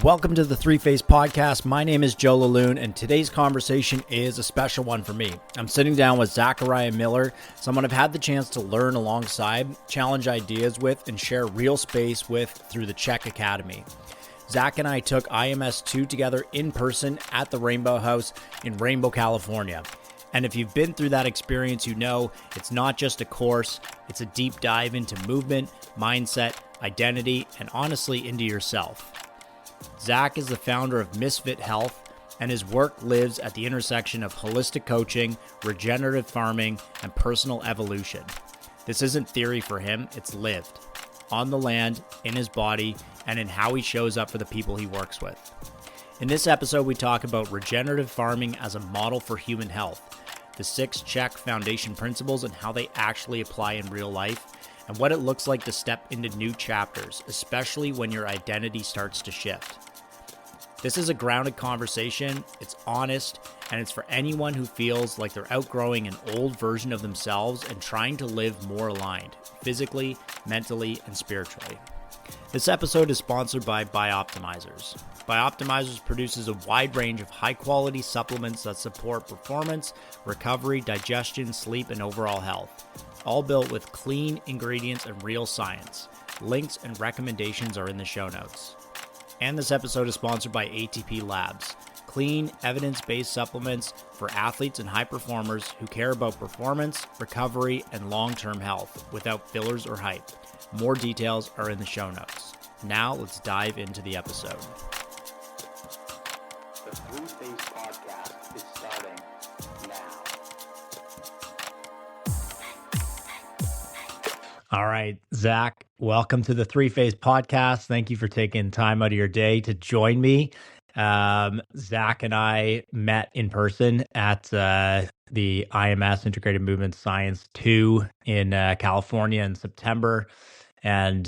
Welcome to the Three Phase Podcast. My name is Joe Laloon, and today's conversation is a special one for me. I'm sitting down with Zachariah Miller, someone I've had the chance to learn alongside, challenge ideas with, and share real space with through the Chek Academy. Zach and I took IMS 2 together in person at the Rainbow House in Rainbow, California. And if you've been through that experience, you know it's not just a course, it's a deep dive into movement, mindset, identity, and honestly into yourself. Zach is the founder of Misfit Health, and his work lives at the intersection of holistic coaching, regenerative farming, and personal evolution. This isn't theory for him, it's lived. On the land, in his body, and in how he shows up for the people he works with. In this episode, we talk about regenerative farming as a model for human health, the Six Chek Foundation Principles and how they actually apply in real life, and what it looks like to step into new chapters, especially when your identity starts to shift. This is a grounded conversation, it's honest, and it's for anyone who feels like they're outgrowing an old version of themselves and trying to live more aligned, physically, mentally, and spiritually. This episode is sponsored by Bioptimizers. Bioptimizers produces a wide range of high-quality supplements that support performance, recovery, digestion, sleep, and overall health. All built with clean ingredients and real science. Links and recommendations are in the show notes. And this episode is sponsored by ATP Labs, clean, evidence-based supplements for athletes and high performers who care about performance, recovery, and long-term health without fillers or hype. More details are in the show notes. Now let's dive into the episode. The Three Phase Podcast is starting now. All right, Zach, welcome to the Three Phase Podcast. Thank you for taking time out of your day to join me. Zach and I met in person at the IMS Integrated Movement Science 2 in California in September. And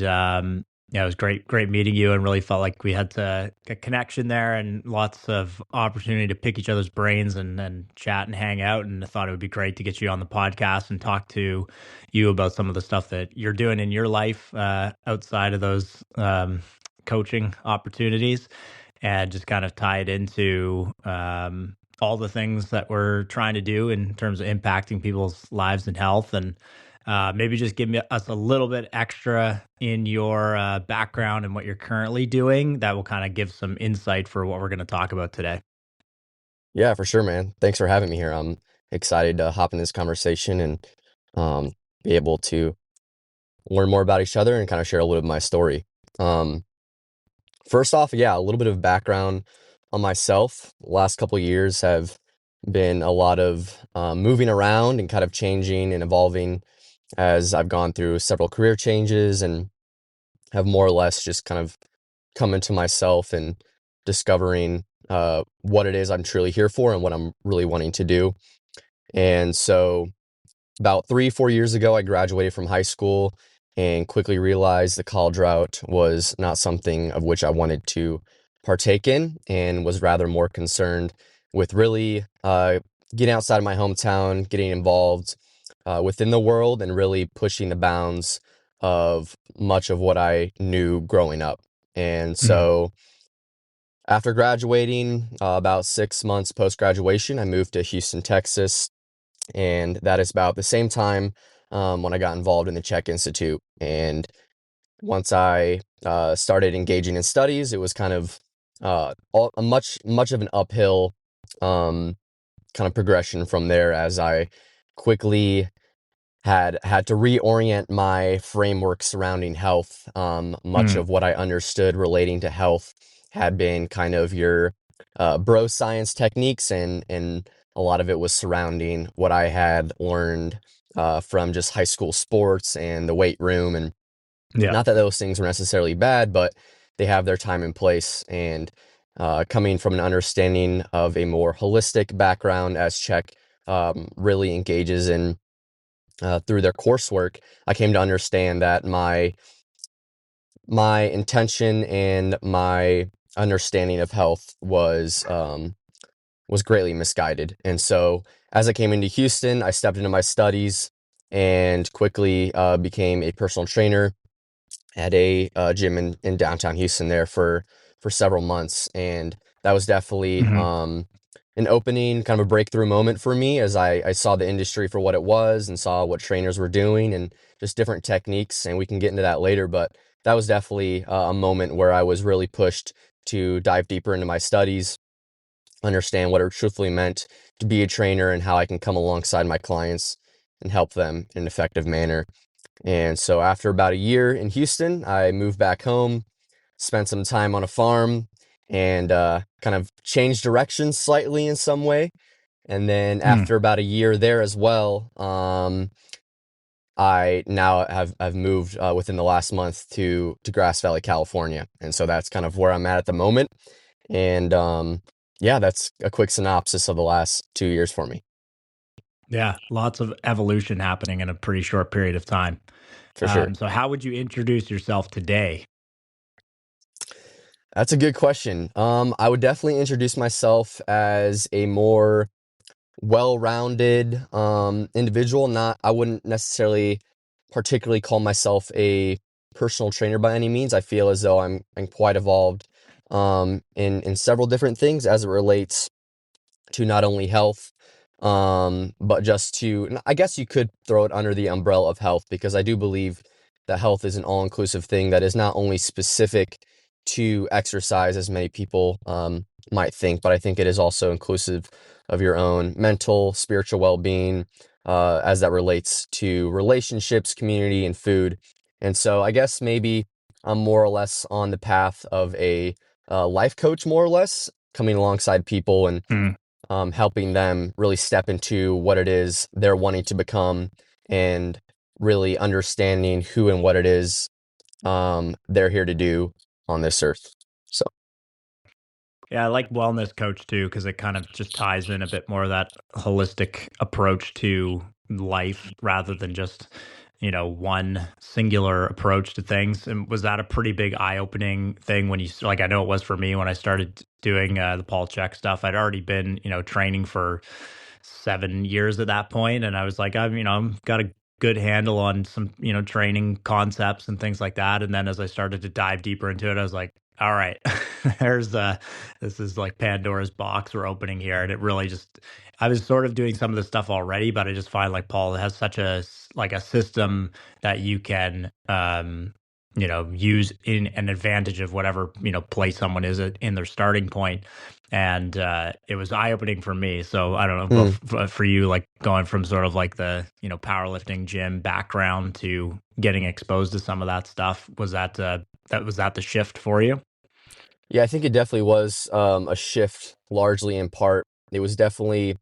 yeah, it was great meeting you, and really felt like we had a connection there and lots of opportunity to pick each other's brains and chat and hang out. And I thought it would be great to get you on the podcast and talk to you about some of the stuff that you're doing in your life outside of those coaching opportunities, and just kind of tie it into all the things that we're trying to do in terms of impacting people's lives and health. And maybe just give us a little bit extra in your background and what you're currently doing. That will kind of give some insight for what we're going to talk about today. Yeah, for sure, man. Thanks for having me here. I'm excited to hop in this conversation and be able to learn more about each other and kind of share a little bit of my story. First off, yeah, a little bit of background on myself. The last couple of years have been a lot of moving around and kind of changing and evolving as I've gone through several career changes and have more or less just kind of come into myself and discovering what it is I'm truly here for and what I'm really wanting to do. And so about 3-4 years ago, I graduated from high school and quickly realized the college route was not something of which I wanted to partake in, and was rather more concerned with really getting outside of my hometown, getting involved within the world, and really pushing the bounds of much of what I knew growing up. And so after graduating, about 6 months post-graduation, I moved to Houston, Texas. And that is about the same time when I got involved in the Chek Institute. And once I started engaging in studies, it was kind of a much of an uphill kind of progression from there, as I quickly had to reorient my framework surrounding health. Much of what I understood relating to health had been kind of your bro science techniques, and a lot of it was surrounding what I had learned from just high school sports and the weight room. And not that those things were necessarily bad, but they have their time and place. And coming from an understanding of a more holistic background, as Chek really engages in through their coursework, I came to understand that my intention and my understanding of health was greatly misguided. And so as I came into Houston, I stepped into my studies and quickly became a personal trainer at a gym in downtown Houston there for for several months. And that was definitely Hmm. an opening, kind of a breakthrough moment for me as I saw the industry for what it was and saw what trainers were doing and just different techniques. And we can get into that later, but that was definitely a moment where I was really pushed to dive deeper into my studies, understand what it truthfully meant to be a trainer and how I can come alongside my clients and help them in an effective manner. And so after about a year in Houston, I moved back home, spent some time on a farm, and kind of changed directions slightly in some way. And then Mm. after about a year there as well, I now have moved within the last month to Grass Valley, California, and so that's kind of where I'm at the moment. And yeah, that's a quick synopsis of the last 2 years for me, Yeah, lots of evolution happening in a pretty short period of time. for sure. So, how would you introduce yourself today? That's a good question. I would definitely introduce myself as a more well-rounded individual. Not, I wouldn't necessarily particularly call myself a personal trainer by any means. I feel as though I'm quite evolved in several different things as it relates to not only health, but just to, and I guess you could throw it under the umbrella of health, because I do believe that health is an all-inclusive thing that is not only specific to exercise, as many people might think, but I think it is also inclusive of your own mental, spiritual well-being, as that relates to relationships, community, and food. And so I guess maybe I'm more or less on the path of a life coach, more or less, coming alongside people and Mm. helping them really step into what it is they're wanting to become and really understanding who and what it is they're here to do on this earth. So, Yeah, I like wellness coach too because it kind of just ties in a bit more of that holistic approach to life rather than just, one singular approach to things. And was that a pretty big eye-opening thing when like I know it was for me when I started doing the Paul Chek stuff. I'd already been, training for 7 years at that point, and I was like, I'm got a good handle on some, training concepts and things like that. And then as I started to dive deeper into it, I was like, all right, there's this is like Pandora's box we're opening here. And it really just, I was sort of doing some of this stuff already, but I just find like Paul has such like a system that you can, use in an advantage of whatever, place someone is at, in their starting point. And it was eye opening for me. So I don't know, but mm, for you, like going from sort of like the, powerlifting gym background to getting exposed to some of that stuff, was that the shift for you? yeah, I think it definitely was a shift, largely in part. It was definitely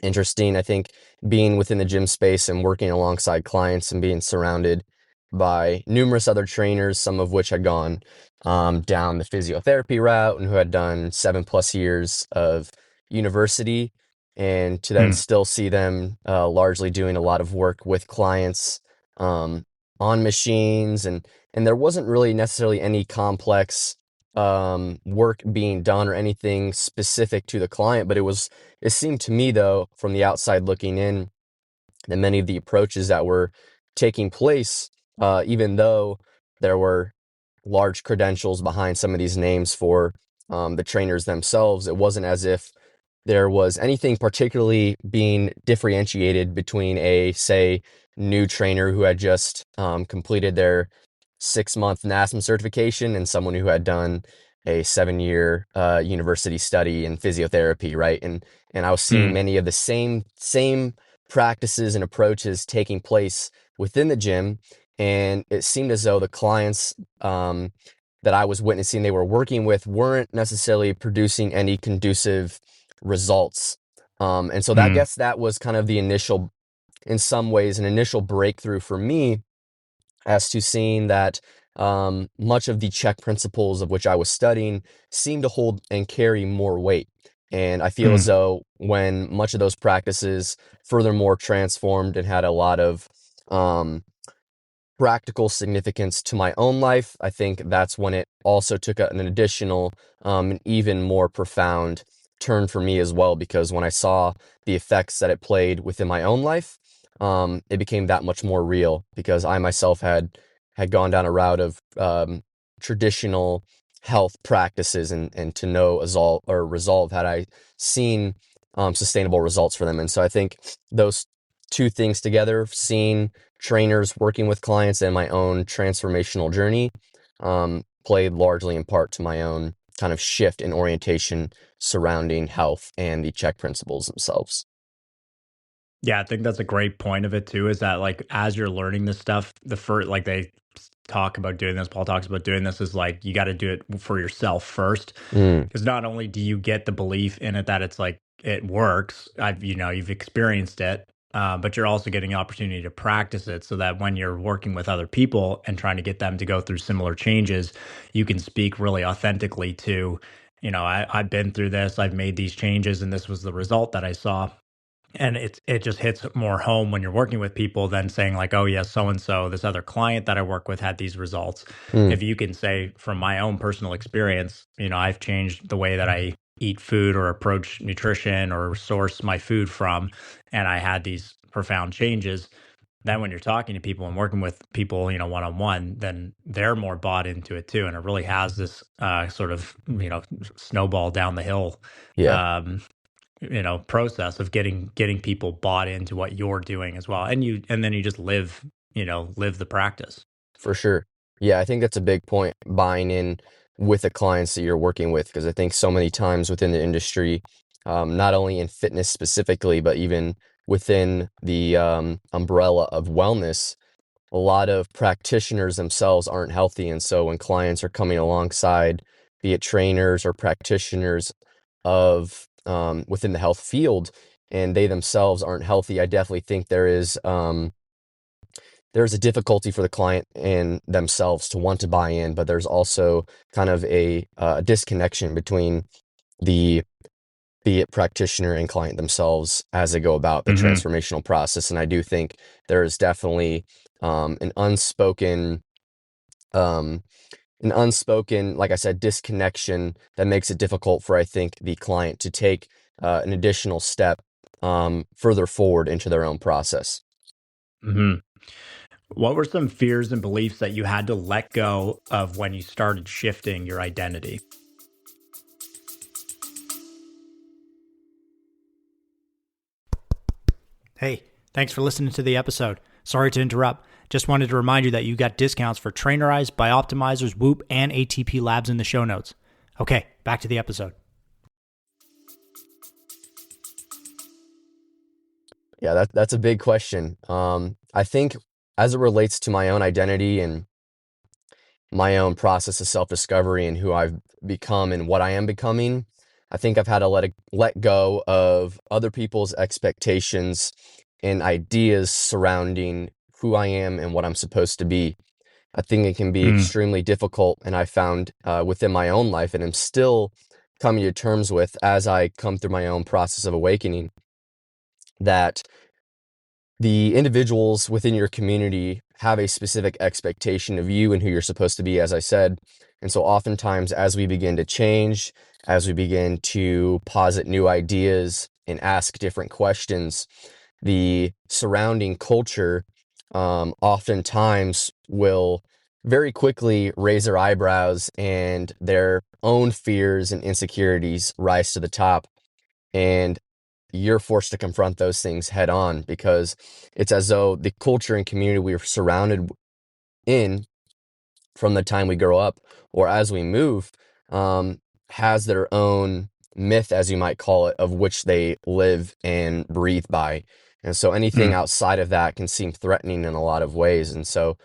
interesting. I think being within the gym space and working alongside clients and being surrounded by numerous other trainers, some of which had gone down the physiotherapy route and who had done 7+ years of university, and to then Mm. still see them largely doing a lot of work with clients um, on machines, and there wasn't really necessarily any complex work being done or anything specific to the client, but it seemed to me, though, from the outside looking in, that many of the approaches that were taking place, even though there were large credentials behind some of these names for the trainers themselves, it wasn't as if there was anything particularly being differentiated between a, say, new trainer who had just completed their 6-month NASM certification and someone who had done a 7-year university study in physiotherapy, right? And I was seeing Mm. many of the same practices and approaches taking place within the gym, and it seemed as though the clients that I was witnessing they were working with weren't necessarily producing any conducive results. And so that, I Mm. guess that was kind of the initial, in some ways, an initial breakthrough for me as to seeing that much of the Czech principles of which I was studying seemed to hold and carry more weight. And I feel as Mm. though when much of those practices furthermore transformed and had a lot of um, practical significance to my own life, I think that's when it also took an additional, and even more profound turn for me as well. Because when I saw the effects that it played within my own life, it became that much more real. Because I myself had gone down a route of traditional health practices and to know resolve had I seen sustainable results for them. And so I think those two things together, seeing trainers working with clients and my own transformational journey, played largely in part to my own kind of shift in orientation surrounding health and the Chek principles themselves. Yeah, I think that's a great point of it too, is that like as you're learning this stuff, the first like talk about doing this, Paul talks about doing this is like you got to do it for yourself first. Mm, Because not only do you get the belief in it that it's like it works, you've experienced it, but you're also getting the opportunity to practice it so that when you're working with other people and trying to get them to go through similar changes, you can speak really authentically to, I've been through this, I've made these changes, and this was the result that I saw. And it just hits more home when you're working with people than saying like, oh yes, so and so, this other client that I work with had these results. mm, If you can say from my own personal experience, I've changed the way that I eat food or approach nutrition or source my food from, and I had these profound changes. Then when you're talking to people and working with people, one on one, then they're more bought into it too, and it really has this sort of snowball down the hill yeah. um, process of getting people bought into what you're doing as well, and then you just live the practice. For sure. Yeah, I think that's a big point, buying in with the clients that you're working with, because I think so many times within the industry, not only in fitness specifically, but even within the umbrella of wellness, a lot of practitioners themselves aren't healthy. And so when clients are coming alongside, be it trainers or practitioners of within the health field, and they themselves aren't healthy, I definitely think there's a difficulty for the client and themselves to want to buy in, but there's also kind of a disconnection between the be it practitioner and client themselves as they go about the Hmm. transformational process. And I do think there is definitely an um, unspoken, like I said, disconnection that makes it difficult for, I think, the client to take an additional step further forward into their own process. Hmm. What were some fears and beliefs that you had to let go of when you started shifting your identity? Hey, thanks for listening to the episode. Sorry to interrupt. Just wanted to remind you that you got discounts for Trainerize, Bioptimizers, Whoop, and ATP Labs in the show notes. Okay, back to the episode. Yeah, that's a big question. I think as it relates to my own identity and my own process of self-discovery and who I've become and what I am becoming, I think I've had to let go of other people's expectations and ideas surrounding who I am and what I'm supposed to be. I think it can be Mm, extremely difficult, and I found within my own life, and I'm still coming to terms with as I come through my own process of awakening, that the individuals within your community have a specific expectation of you and who you're supposed to be, as I said. And so oftentimes, as we begin to change, as we begin to posit new ideas and ask different questions, the surrounding culture oftentimes will very quickly raise their eyebrows and their own fears and insecurities rise to the top. And you're forced to confront those things head on, because it's as though the culture and community we're surrounded in from the time we grow up or as we move has their own myth, as you might call it, of which they live and breathe by. And so anything mm, outside of that can seem threatening in a lot of ways. And so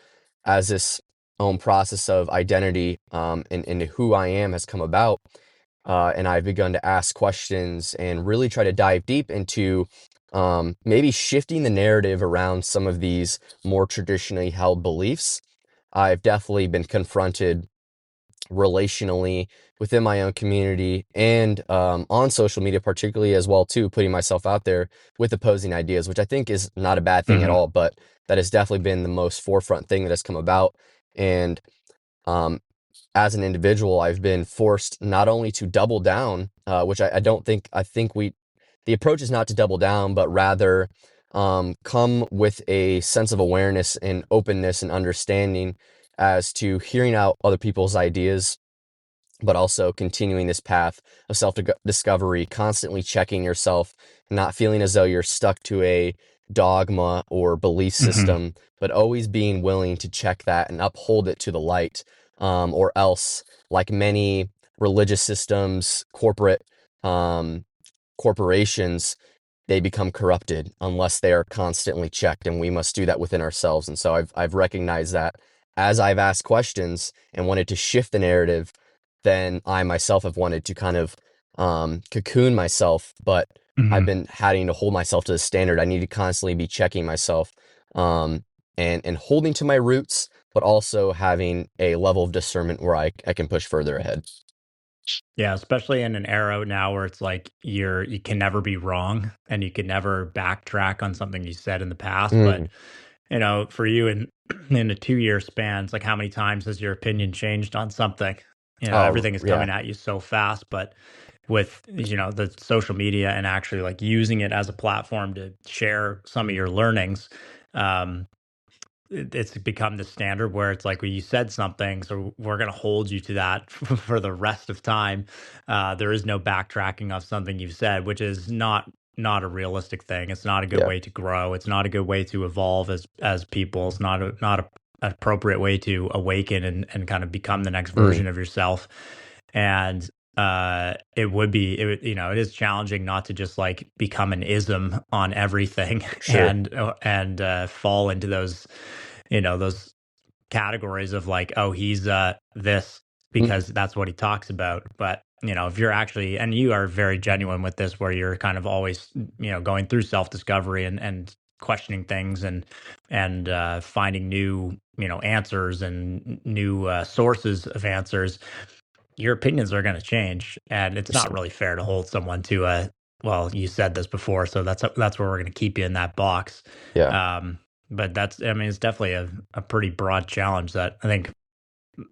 as this own process of identity and who I am has come about, and I've begun to ask questions and really try to dive deep into maybe shifting the narrative around some of these more traditionally held beliefs. I've definitely been confronted relationally within my own community and on social media, particularly as well too, putting myself out there with opposing ideas, which I think is not a bad thing at hmm. all, but that has definitely been the most forefront thing that has come about. And um, as an individual, I've been forced not only to double down, which I don't think, I think the approach is not to double down, but rather come with a sense of awareness and openness and understanding as to hearing out other people's ideas but also continuing this path of self-discovery, constantly checking yourself, not feeling as though you're stuck to a dogma or belief Hmm. system, but always being willing to check that and uphold it to the light. Or else, like many religious systems, um, corporations, they become corrupted unless they are constantly checked, and we must do that within ourselves. And so I've recognized that as I've asked questions and wanted to shift the narrative, then I myself have wanted to kind of cocoon myself, but I've Hmm. been having to hold myself to the standard. I need to constantly be checking myself, um, and holding to my roots, but also having a level of discernment where I can push further ahead. Yeah, especially in an era now where it's like you can never be wrong and you can never backtrack on something you said in the past. But Mm. for you in in a 2 year span, it's like how many times has your opinion changed on something? Oh, Everything is yeah. coming at you so fast, but with the social media and actually like using it as a platform to share some of your learnings, um, it's become the standard where it's like, well, you said something, so we're going to hold you to that for the rest of time. There is no backtracking of something you've said, which is not a realistic thing. It's not a good Yeah. way to grow. It's not a good way to evolve as people. It's not a appropriate way to awaken and kind of become the next Mm. version of yourself. And it is challenging not to just like become an ism on everything For sure. and fall into those categories of like, oh, he's this Mm. because that's what he talks about. But if you're actually, and you are very genuine with this, where you're kind of always going through self discovery and questioning things and finding new answers and new sources of answers, your opinions are going to change, and it's not 100%. really fair to hold someone to a, well, you said this before, so that's where we're going to keep you in that box. Yeah. um but I mean, it's definitely a pretty broad challenge that I think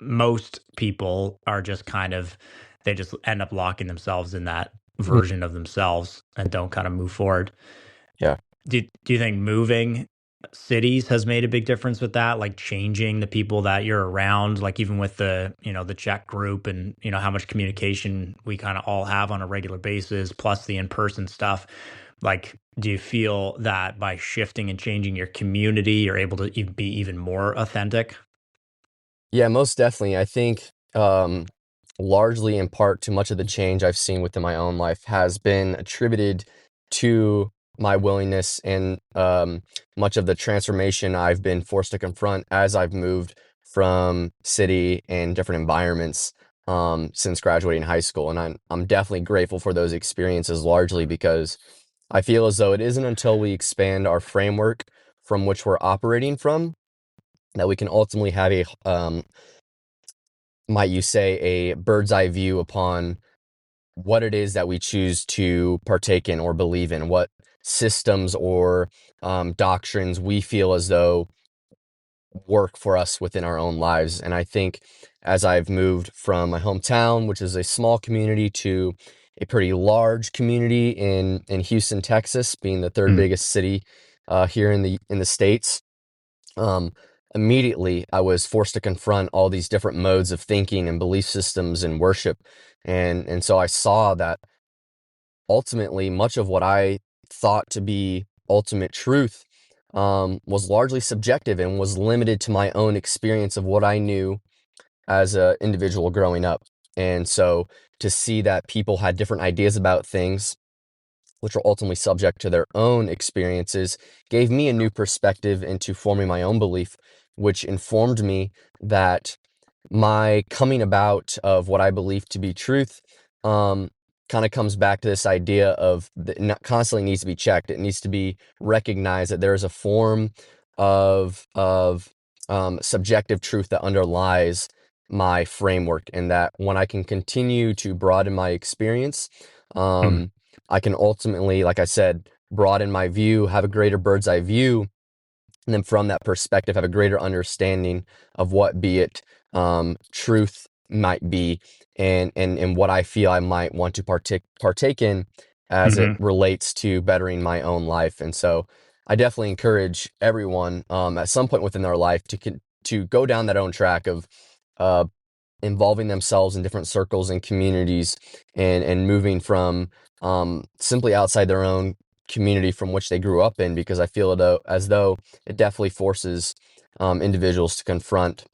most people are just kind of, they just end up locking themselves in that Mhm. version of themselves and don't kind of move forward. Yeah. Do you think moving cities has made a big difference with that? Like changing the people that you're around, like even with the Czech group and how much communication we kind of all have on a regular basis, plus the in-person stuff. Like, do you feel that by shifting and changing your community, you're able to be even more authentic? Yeah, most definitely. I think largely in part to much of the change I've seen within my own life has been attributed to my willingness and much of the transformation I've been forced to confront as I've moved from city and different environments since graduating high school. And I'm definitely grateful for those experiences largely because I feel as though it isn't until we expand our framework from which we're operating from that we can ultimately have a might you say, a bird's eye view upon what it is that we choose to partake in or believe in, what systems or doctrines we feel as though work for us within our own lives. And I think as I've moved from my hometown, which is a small community, to a pretty large community in Houston, Texas, being the third Mm. biggest city here in the States, um, immediately I was forced to confront all these different modes of thinking and belief systems and worship. And so I saw that ultimately much of what I thought to be ultimate truth was largely subjective and was limited to my own experience of what I knew as an individual growing up. And so to see that people had different ideas about things which are ultimately subject to their own experiences, gave me a new perspective into forming my own belief, which informed me that my coming about of what I believe to be truth um, kind of comes back to this idea of that it constantly needs to be checked. It needs to be recognized that there is a form of subjective truth that underlies my framework, and that when I can continue to broaden my experience, Mm. um, I can ultimately, like I said, broaden my view, have a greater bird's eye view, and then from that perspective, have a greater understanding of what be it truth might be, and what I feel I might want to partake in as it Hmm. relates to bettering my own life. And so, I definitely encourage everyone at some point within their life to go down that own track of uh, involving themselves in different circles and communities, and moving from simply outside their own community from which they grew up in, because I feel as though it definitely forces individuals to confront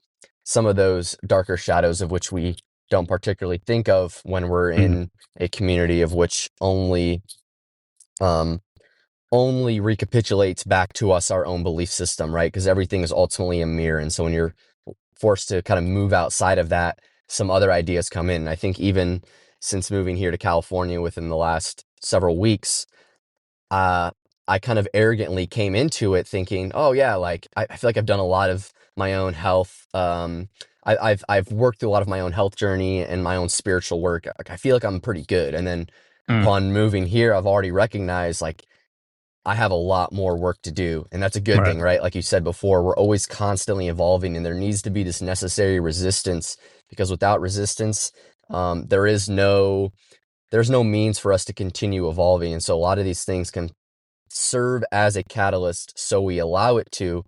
some of those darker shadows of which we don't particularly think of when we're Mm. in a community of which um, only recapitulates back to us our own belief system, right? Because everything is ultimately a mirror. And so when you're forced to kind of move outside of that, some other ideas come in. And I think even since moving here to California within the last several weeks, uh, I kind of arrogantly came into it thinking, oh yeah, like I feel like I've done a lot of my own health. I've worked through a lot of my own health journey and my own spiritual work. Like, I feel like I'm pretty good. And then Mm. upon moving here, I've already recognized like I have a lot more work to do. And that's a good Right. thing, right? Like you said before, we're always constantly evolving, and there needs to be this necessary resistance, because without resistance, there is there's no means for us to continue evolving. And so a lot of these things can serve as a catalyst, so we allow it to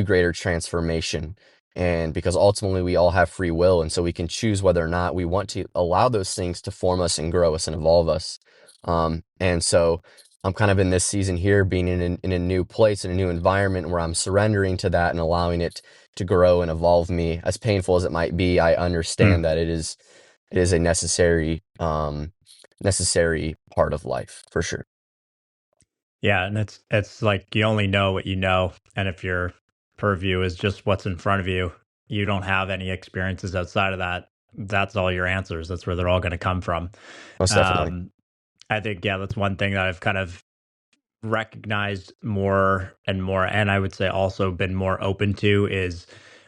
greater transformation. And because ultimately we all have free will, and so we can choose whether or not we want to allow those things to form us and grow us and evolve us. And so I'm kind of in this season here, being in a new place, in a new environment, where I'm surrendering to that and allowing it to grow and evolve me. As painful as it might be, I Mm. understand that it is a necessary part of life, for sure. Yeah, and it's like you only know what you know, and if your purview is just what's in front of you, you don't have any experiences outside of that. That's all your answers. That's where they're all going to come from. Most definitely. Um, I think yeah, that's one thing that I've kind of recognized more and more, and I would say also been more open to, is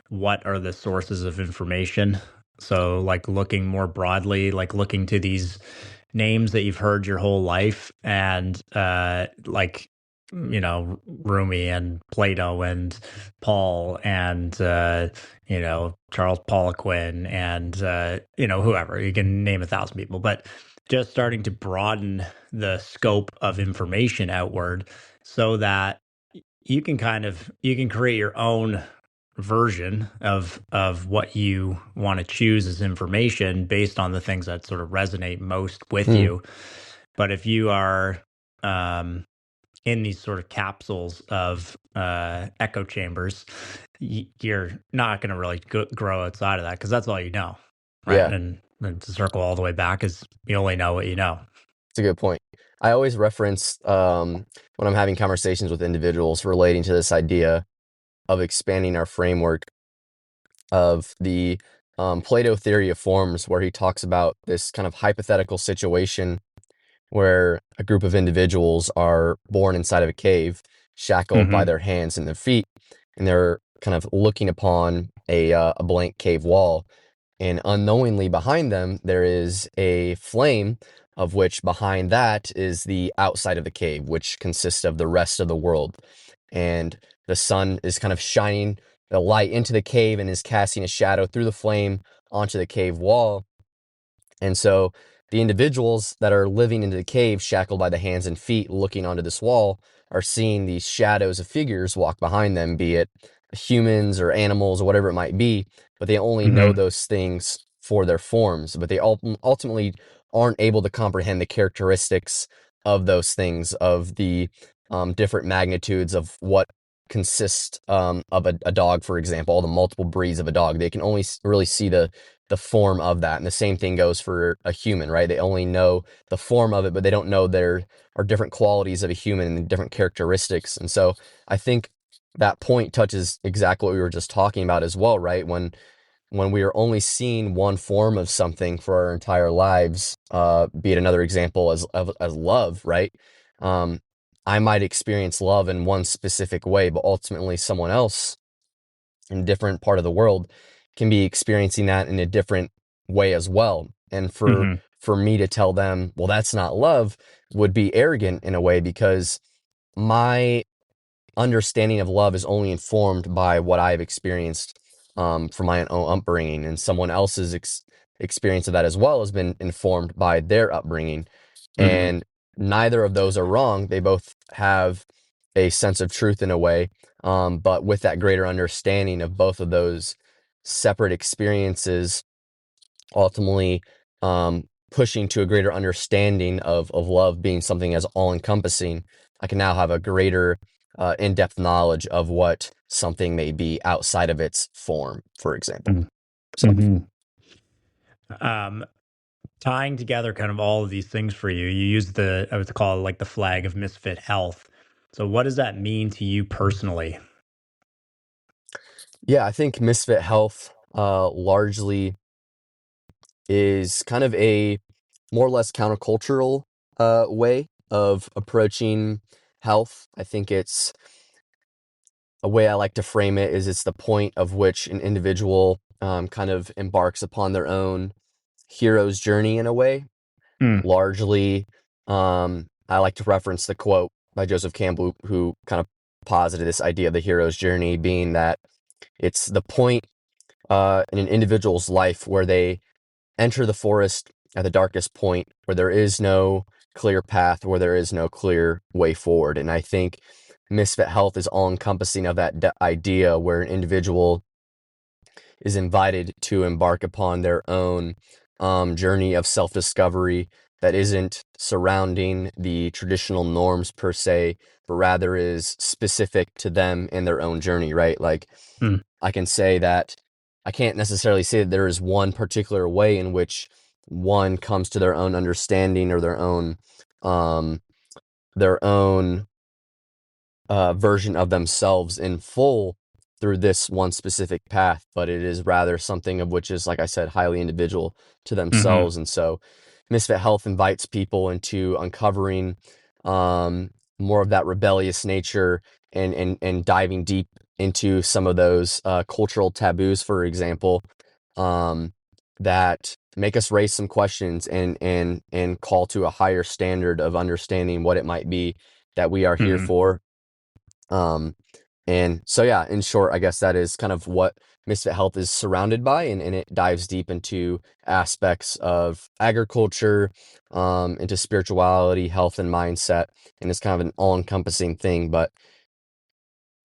what are the sources of information. So like looking more broadly, like looking to these names that you've heard your whole life, and like Rumi and Plato and Paul and Charles Poliquin and whoever. You can name 1,000 people, but just starting to broaden the scope of information outward, so that you can create your own version of what you want to choose as information based on the things that sort of resonate most with Mm, you. But if you are um in these sort of capsules of echo chambers, you're not going to really grow outside of that, because that's all you know, right? yeah. And to circle all the way back, is you only know what you know. It's a good point. I always reference when I'm having conversations with individuals relating to this idea of expanding our framework of the Plato theory of forms, where he talks about this kind of hypothetical situation where a group of individuals are born inside of a cave, shackled by Hmm. their hands and their feet, and they're kind of looking upon a blank cave wall. And unknowingly behind them, there is a flame, of which behind that is the outside of the cave, which consists of the rest of the world. And the sun is kind of shining the light into the cave and is casting a shadow through the flame onto the cave wall. And so the individuals that are living into the cave, shackled by the hands and feet, looking onto this wall, are seeing these shadows of figures walk behind them, be it humans or animals or whatever it might be, but they only know Hmm. those things for their forms, but they ultimately aren't able to comprehend the characteristics of those things, of the different magnitudes of what consists of a dog, for example, all the multiple breeds of a dog. They can only really see the form of that. And the same thing goes for a human, right? They only know the form of it, but they don't know there are different qualities of a human and different characteristics. And so I think that point touches exactly what we were just talking about as well, right? When we are only seeing one form of something for our entire lives, be it another example as love, right? Um, I might experience love in one specific way, but ultimately someone else in a different part of the world can be experiencing that in a different way as well. And Hmm. for me to tell them, well, that's not love, would be arrogant in a way, because my understanding of love is only informed by what I've experienced from my own upbringing, and someone else's experience of that as well has been informed by their upbringing. Hmm. And neither of those are wrong. They both have a sense of truth in a way. But with that greater understanding of both of those separate experiences ultimately pushing to a greater understanding of love being something as all-encompassing, I can now have a greater in-depth knowledge of what something may be outside of its form, for example. So Mm-hmm. Um, Tying together kind of all of these things for you, you use I would call it like the flag of Misfit Health. So, what does that mean to you personally? yeah, I think Misfit Health largely is kind of a more or less countercultural way of approaching health. I think it's a way I like to frame it is it's the point of which an individual kind of embarks upon their own hero's journey in a way. Mm, Largely, I like to reference the quote by Joseph Campbell, who kind of posited this idea of the hero's journey being that it's the point in an individual's life where they enter the forest at the darkest point, where there is no clear path, where there is no clear way forward. And I think Misfit Health is all encompassing of that idea where an individual is invited to embark upon their own journey of self discovery that isn't surrounding the traditional norms per se, but rather is specific to them and their own journey, right? Like, mm, I can say that I can't necessarily say that there is one particular way in which one comes to their own understanding or um, their own version of themselves in full through this one specific path, but it is rather something of which is, like I said, highly individual to hmm themselves. And so Misfit Health invites people into uncovering more of that rebellious nature and diving deep into some of those cultural taboos, for example, um, that make us raise some questions and call to a higher standard of understanding what it might be that we are here hmm for. um, and so, yeah, in short, I guess that is kind of what Misfit Health is surrounded by, and it dives deep into aspects of agriculture, into spirituality, health, and mindset, and it's kind of an all-encompassing thing. But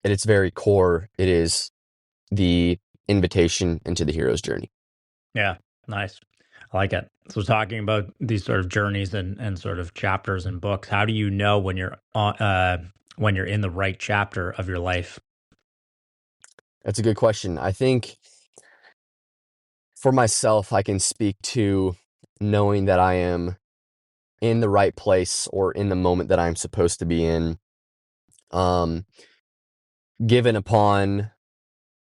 at its very core, it is the invitation into the hero's journey. Yeah, nice. I like it. So, talking about these sort of journeys and sort of chapters and books, how do you know when you're in the right chapter of your life? That's a good question. I think for myself, I can speak to knowing that I am in the right place or in the moment that I'm supposed to be in. Um, Given upon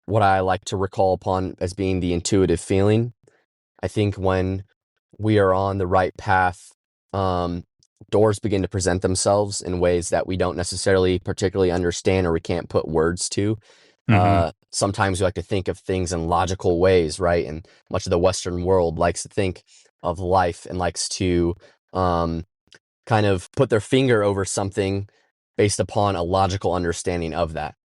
what I like to recall upon as being the intuitive feeling. I think when we are on the right path, um, doors begin to present themselves in ways that we don't necessarily particularly understand or we can't put words to. Hmm Sometimes we like to think of things in logical ways, right? And much of the Western world likes to think of life and likes to um, kind of put their finger over something based upon a logical understanding of that.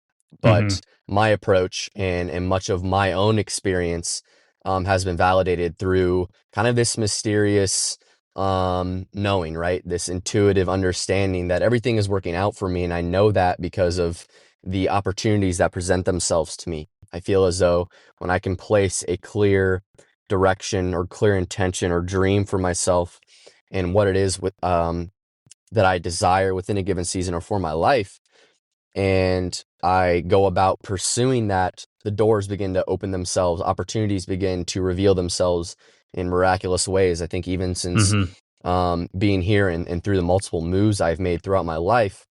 hmm But my approach and much of my own experience has been validated through kind of this mysterious knowing, right? This intuitive understanding that everything is working out for me. And I know that because of the opportunities that present themselves to me. I feel as though when I can place a clear direction or clear intention or dream for myself and what it is that I desire within a given season or for my life, and I go about pursuing that, the doors begin to open themselves, opportunities begin to reveal themselves in miraculous ways. I think even since hmm being here and through the multiple moves I've made throughout my life,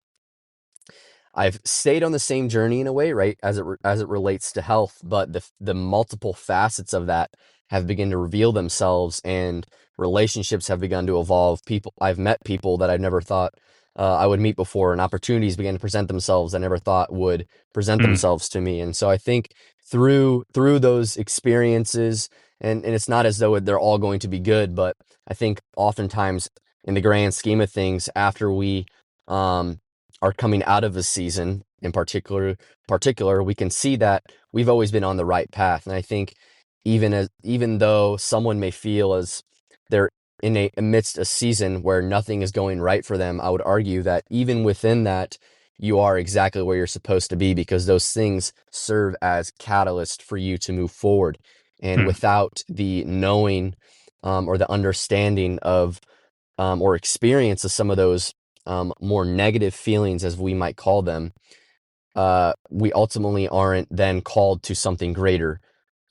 I've stayed on the same journey in a way, right, as it relates to health, but the multiple facets of that have begun to reveal themselves, and relationships have begun to evolve. I've met people that I've never thought I would meet before, and opportunities began to present themselves I never thought would present mm themselves to me. And so I think through those experiences, and it's not as though they're all going to be good, but I think oftentimes in the grand scheme of things, after we um, are coming out of a season in particular, we can see that we've always been on the right path. And I think even though someone may feel as they're amidst a season where nothing is going right for them, I would argue that even within that, you are exactly where you're supposed to be, because those things serve as catalyst for you to move forward And Hmm. without the knowing or the understanding of or experience of some of those more negative feelings, as we might call them, we ultimately aren't then called to something greater.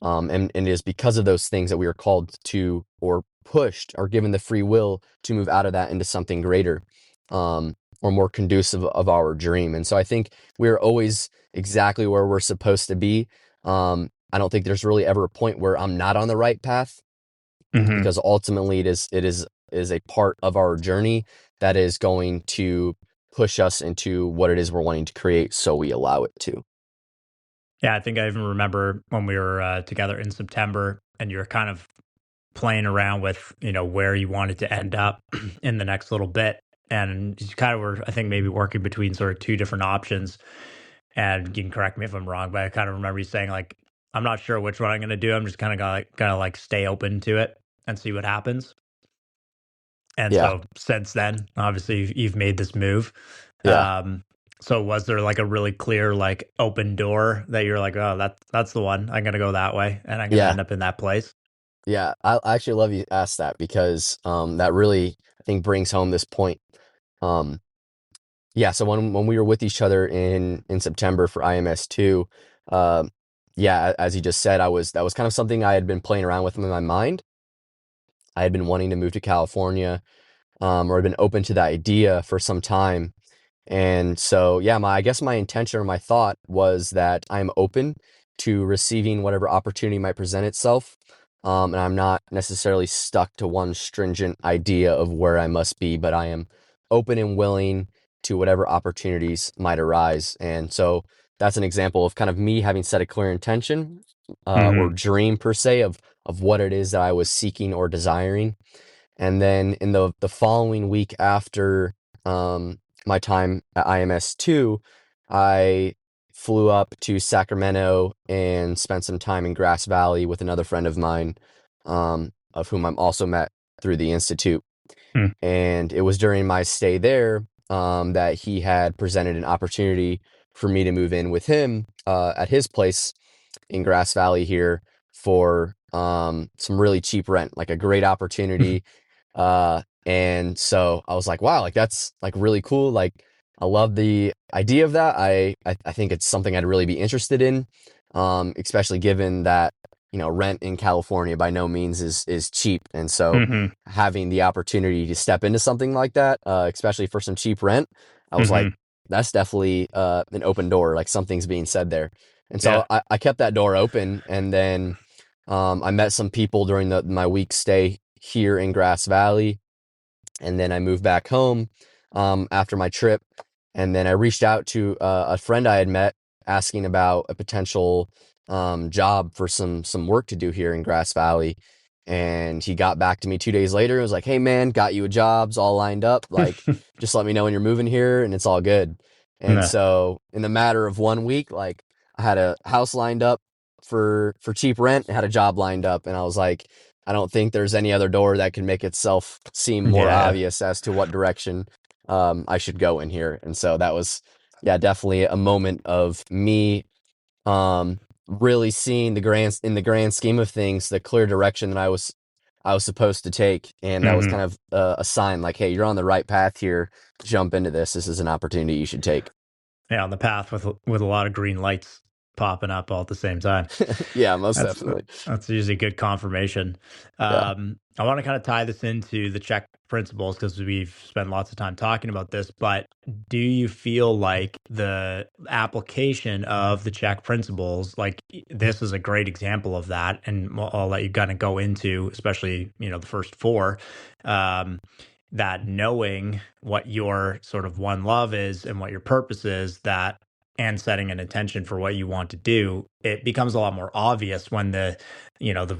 And it is because of those things that we are called to, or pushed, or given the free will to move out of that into something greater, or more conducive of our dream. And so I think we're always exactly where we're supposed to be. I don't think there's really ever a point where I'm not on the right path, Hmm. because ultimately it is a part of our journey that is going to push us into what it is we're wanting to create, so we allow it to. Yeah, I think I even remember when we were together in September, and you were kind of playing around with, where you wanted to end up in the next little bit. And you kind of were, I think, maybe working between sort of two different options. And you can correct me if I'm wrong, but I kind of remember you saying, like, I'm not sure which one I'm going to do. I'm just kind of gonna like stay open to it and see what happens. And Yeah, so since then, obviously, you've made this move. yeah, Um, so was there like a really clear, like, open door that you're like, oh, that's the one. I'm gonna go that way, and I'm gonna yeah, end up in that place. yeah. I actually love you asked that, because that really, I think, brings home this point. Um, yeah. So when we were with each other in September for IMS 2, yeah, as you just said, that was kind of something I had been playing around with in my mind. I had been wanting to move to California, or had been open to the idea for some time. And so, yeah, I guess my intention or my thought was that I'm open to receiving whatever opportunity might present itself. And I'm not necessarily stuck to one stringent idea of where I must be, but I am open and willing to whatever opportunities might arise. And so that's an example of kind of me having set a clear intention, or Hmm. dream per se, of what it is that I was seeking or desiring. And then in the following week after my time at IMS 2, I flew up to Sacramento and spent some time in Grass Valley with another friend of mine, of whom I'm also met through the Institute. And it was during my stay there that he had presented an opportunity for me to move in with him at his place in Grass Valley here for some really cheap rent, like a great opportunity. And so I was like, wow, like that's like really cool. Like I love the idea of that. I think it's something I'd really be interested in, especially given that, rent in California by no means is cheap. And so Hmm. having the opportunity to step into something like that, especially for some cheap rent, I was like, Hmm. that's definitely an open door, like something's being said there. And so Yeah. I kept that door open, and then I met some people during my week stay here in Grass Valley, and then I moved back home after my trip, and then I reached out to a friend I had met, asking about a potential job for some work to do here in Grass Valley. And he got back to me 2 days later and was like, "Hey man, got you a job's all lined up. Like, just let me know when you're moving here, and it's all good." And Nah. so in the matter of 1 week, like I had a house lined up for cheap rent, had a job lined up, and I was like, I don't think there's any other door that can make itself seem more Yeah. obvious as to what direction I should go in here. And so that was, yeah, definitely a moment of me really seeing in the grand scheme of things, the clear direction that I was supposed to take. And that was Hmm. kind of a sign like, hey, you're on the right path here. Jump into this. This is an opportunity you should take. Yeah, on the path with a lot of green lights popping up all at the same time. Yeah, most That's definitely. that's usually good confirmation. Yeah. I want to kind of tie this into the check principles because we've spent lots of time talking about this. But do you feel like the application of the check principles, like, this is a great example of that, and I'll let you kind of go into, especially, the first four. Um, that knowing what your sort of one love is and what your purpose is, that, and setting an intention for what you want to do, it becomes a lot more obvious when the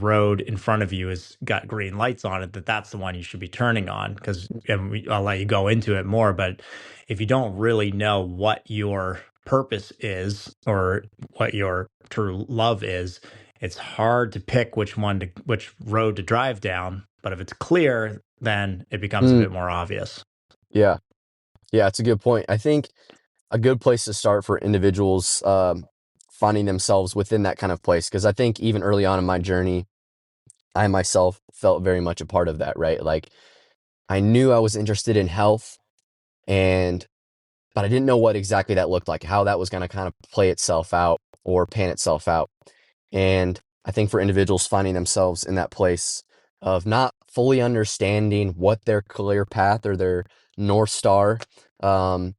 road in front of you has got green lights on it, that that's the one you should be turning on. Because, I'll let you go into it more, but if you don't really know what your purpose is or what your true love is, it's hard to pick which road to drive down. But if it's clear, then it becomes a Mm, bit more obvious. yeah. Yeah, it's a good point. I think a good place to start for individuals finding themselves within that kind of place, because I think even early on in my journey, I myself felt very much a part of that, right? Like I knew I was interested in health and but I didn't know what exactly that looked like, how that was going to kind of play itself out or pan itself out. And I think for individuals finding themselves in that place of not fully understanding what their career path or their North Star um,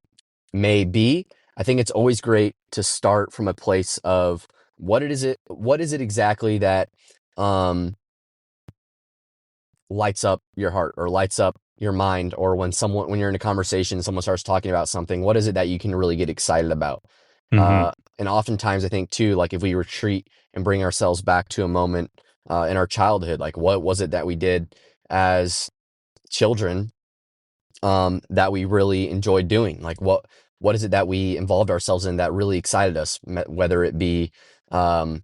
may be, I think it's always great to start from a place of what is it exactly that um, lights up your heart or lights up your mind, or when you're in a conversation, someone starts talking about something, what is it that you can really get excited about? Mm-hmm. And oftentimes I think too, like if we retreat and bring ourselves back to a moment in our childhood, like what was it that we did as children that we really enjoyed doing? Like what is it that we involved ourselves in that really excited us, whether it be um,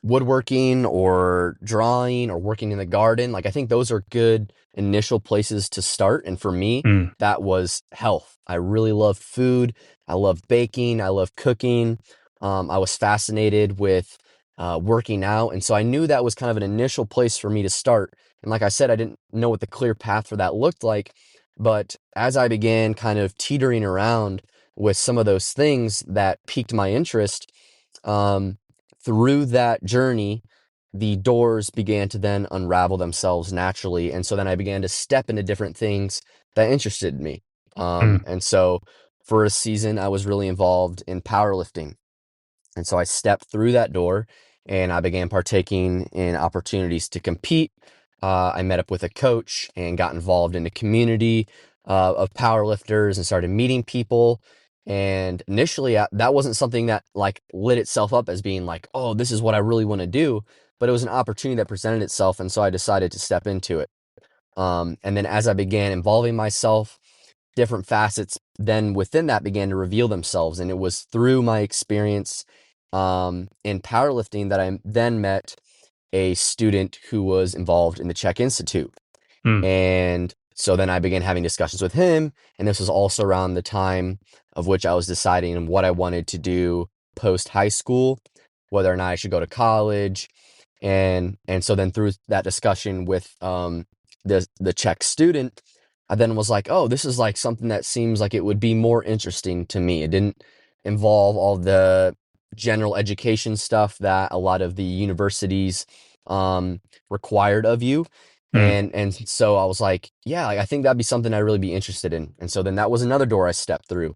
woodworking or drawing or working in the garden. Like I think those are good initial places to start. And for me, Mm. that was health. I really love food. I love baking. I love cooking. I was fascinated with working out. And so I knew that was kind of an initial place for me to start. And like I said, I didn't know what the clear path for that looked like. But as I began kind of teetering around with some of those things that piqued my interest, um, through that journey, the doors began to then unravel themselves naturally. And so then I began to step into different things that interested me. Mm. And so for a season, I was really involved in powerlifting. And so I stepped through that door and I began partaking in opportunities to compete. I met up with a coach and got involved in a community of powerlifters and started meeting people. And initially, that wasn't something that like lit itself up as being like, oh, this is what I really want to do. But it was an opportunity that presented itself. And so I decided to step into it. And then as I began involving myself, different facets then within that began to reveal themselves. And it was through my experience in powerlifting that I then met a student who was involved in the Chek Institute. Mm. And so then I began having discussions with him. And this was also around the time of which I was deciding what I wanted to do post high school, whether or not I should go to college. And so then through that discussion with the Czech student, I then was like, oh, this is like something that seems like it would be more interesting to me. It didn't involve all the general education stuff that a lot of the universities required of you. Mm. And so I was like, yeah, like, I think that'd be something I'd really be interested in. And so then that was another door I stepped through.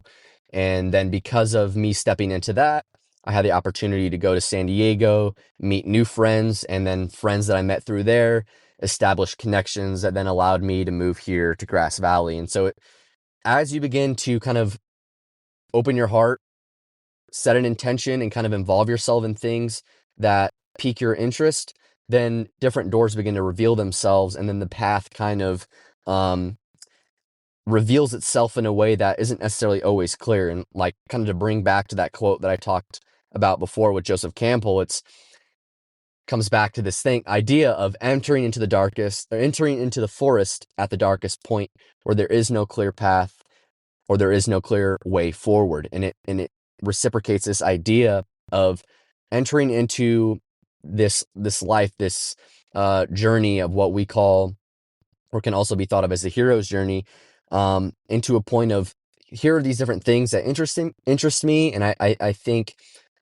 And then because of me stepping into that, I had the opportunity to go to San Diego, meet new friends, and then friends that I met through there, establish connections that then allowed me to move here to Grass Valley. And so as you begin to kind of open your heart, set an intention, and kind of involve yourself in things that pique your interest, then different doors begin to reveal themselves. And then the path kind of um, reveals itself in a way that isn't necessarily always clear. And like kind of to bring back to that quote that I talked about before with Joseph Campbell, it's comes back to this thing idea of entering into the darkest or entering into the forest at the darkest point where there is no clear path or there is no clear way forward. And it reciprocates this idea of entering into this life, this journey of what we call, or can also be thought of as the hero's journey, into a point of here are these different things that interest me, and I think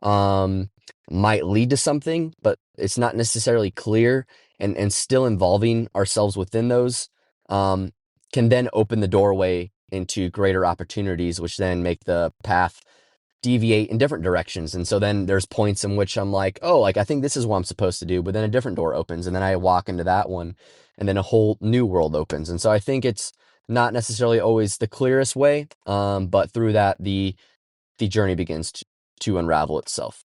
um, might lead to something, but it's not necessarily clear, and still involving ourselves within those can then open the doorway into greater opportunities, which then make the path deviate in different directions. And so then there's points in which I'm like, oh, like I think this is what I'm supposed to do, but then a different door opens and then I walk into that one and then a whole new world opens. And so I think it's not necessarily always the clearest way, but through that the journey begins to unravel itself.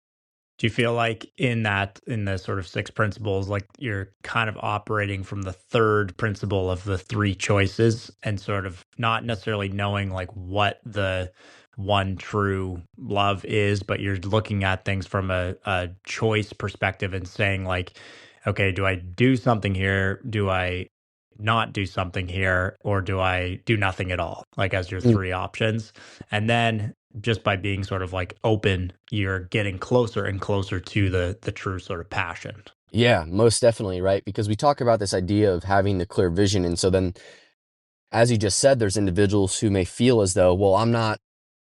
Do you feel like in the sort of six principles, like you're kind of operating from the third principle of the three choices and sort of not necessarily knowing like what the one true love is, but you're looking at things from a choice perspective and saying like, okay, do I do something here? Do I not do something here? Or do I do nothing at all? Like as your Mm. three options. And then just by being sort of like open, you're getting closer and closer to the true sort of passion. Yeah, most definitely, right? Because we talk about this idea of having the clear vision. And so then, as you just said, there's individuals who may feel as though, well, I'm not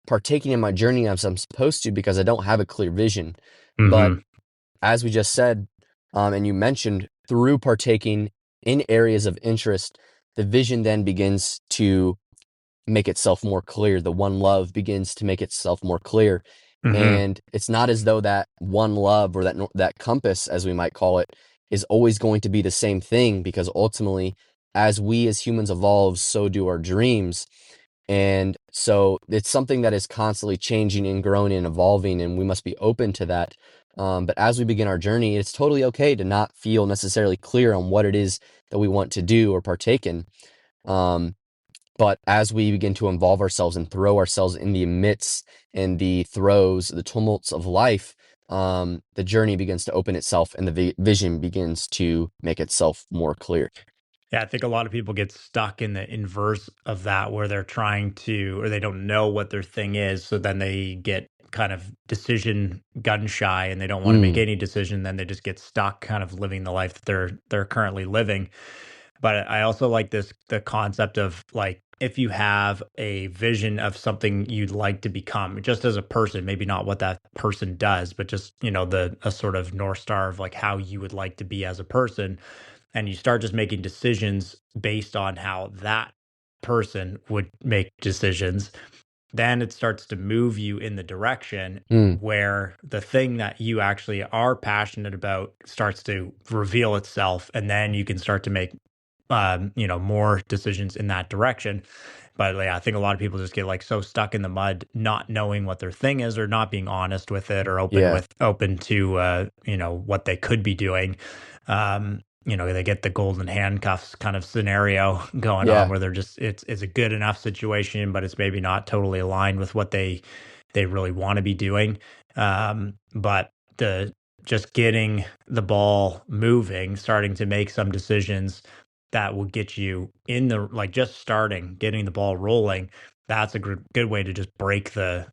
partaking in my journey as I'm supposed to because I don't have a clear vision. But Hmm. as we just said, and you mentioned, through partaking in areas of interest, the vision then begins to make itself more clear. The one love begins to make itself more clear. Hmm. And it's not as though that one love or that compass, as we might call it, is always going to be the same thing, because ultimately, as we as humans evolve, so do our dreams. And so it's something that is constantly changing and growing and evolving, and we must be open to that. But as we begin our journey, it's totally okay to not feel necessarily clear on what it is that we want to do or partake in. Um, but as we begin to involve ourselves and throw ourselves in the midst and the throes, the tumults of life, the journey begins to open itself, and the vision begins to make itself more clear. Yeah, I think a lot of people get stuck in the inverse of that where they're trying to, or they don't know what their thing is. So then they get kind of decision gun shy and they don't want to make Mm, any decision. Then they just get stuck kind of living the life that they're currently living. But I also like the concept of like if you have a vision of something you'd like to become, just as a person, maybe not what that person does, but just, the a sort of North Star of like how you would like to be as a person. And you start just making decisions based on how that person would make decisions, then it starts to move you in the direction mm, where the thing that you actually are passionate about starts to reveal itself, and then you can start to make more decisions in that direction. But yeah, I think a lot of people just get like so stuck in the mud, not knowing what their thing is, or not being honest with it, or yeah, open to what they could be doing. They get the golden handcuffs kind of scenario going on yeah, where they're just it's a good enough situation, but it's maybe not totally aligned with what they really want to be doing. But the just getting the ball moving, starting to make some decisions that will get you in the like just starting, getting the ball rolling. That's a good way to just break the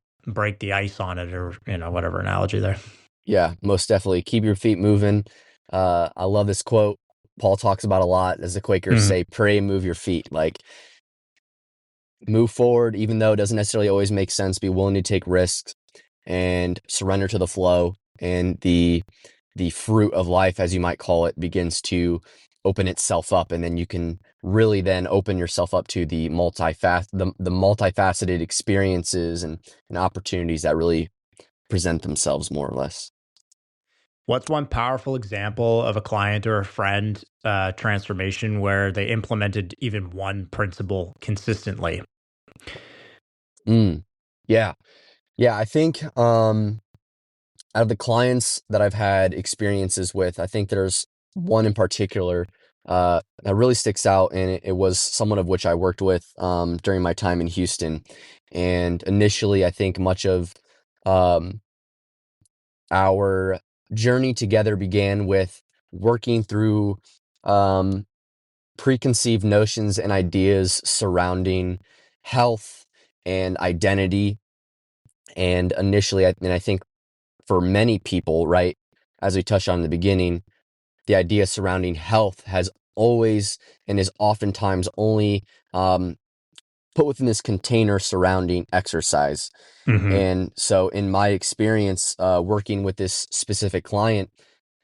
ice on it, or whatever analogy there. yeah, most definitely. Keep your feet moving. I love this quote Paul talks about a lot, as the Quakers Mhm. say, pray, move your feet. Like, move forward, even though it doesn't necessarily always make sense. Be willing to take risks and surrender to the flow, and the fruit of life, as you might call it, begins to open itself up, and then you can really then open yourself up to the multifaceted experiences and opportunities that really present themselves, more or less. What's one powerful example of a client or a friend transformation where they implemented even one principle consistently? Mm, yeah. Yeah, I think out of the clients that I've had experiences with, I think there's one in particular that really sticks out, and it was someone of which I worked with during my time in Houston. And initially, I think much of um, our journey together began with working through um, preconceived notions and ideas surrounding health and identity. And initially, I think for many people, right, as we touched on in the beginning, the idea surrounding health has always and is oftentimes only um, put within this container surrounding exercise. Hmm. And so, in my experience working with this specific client,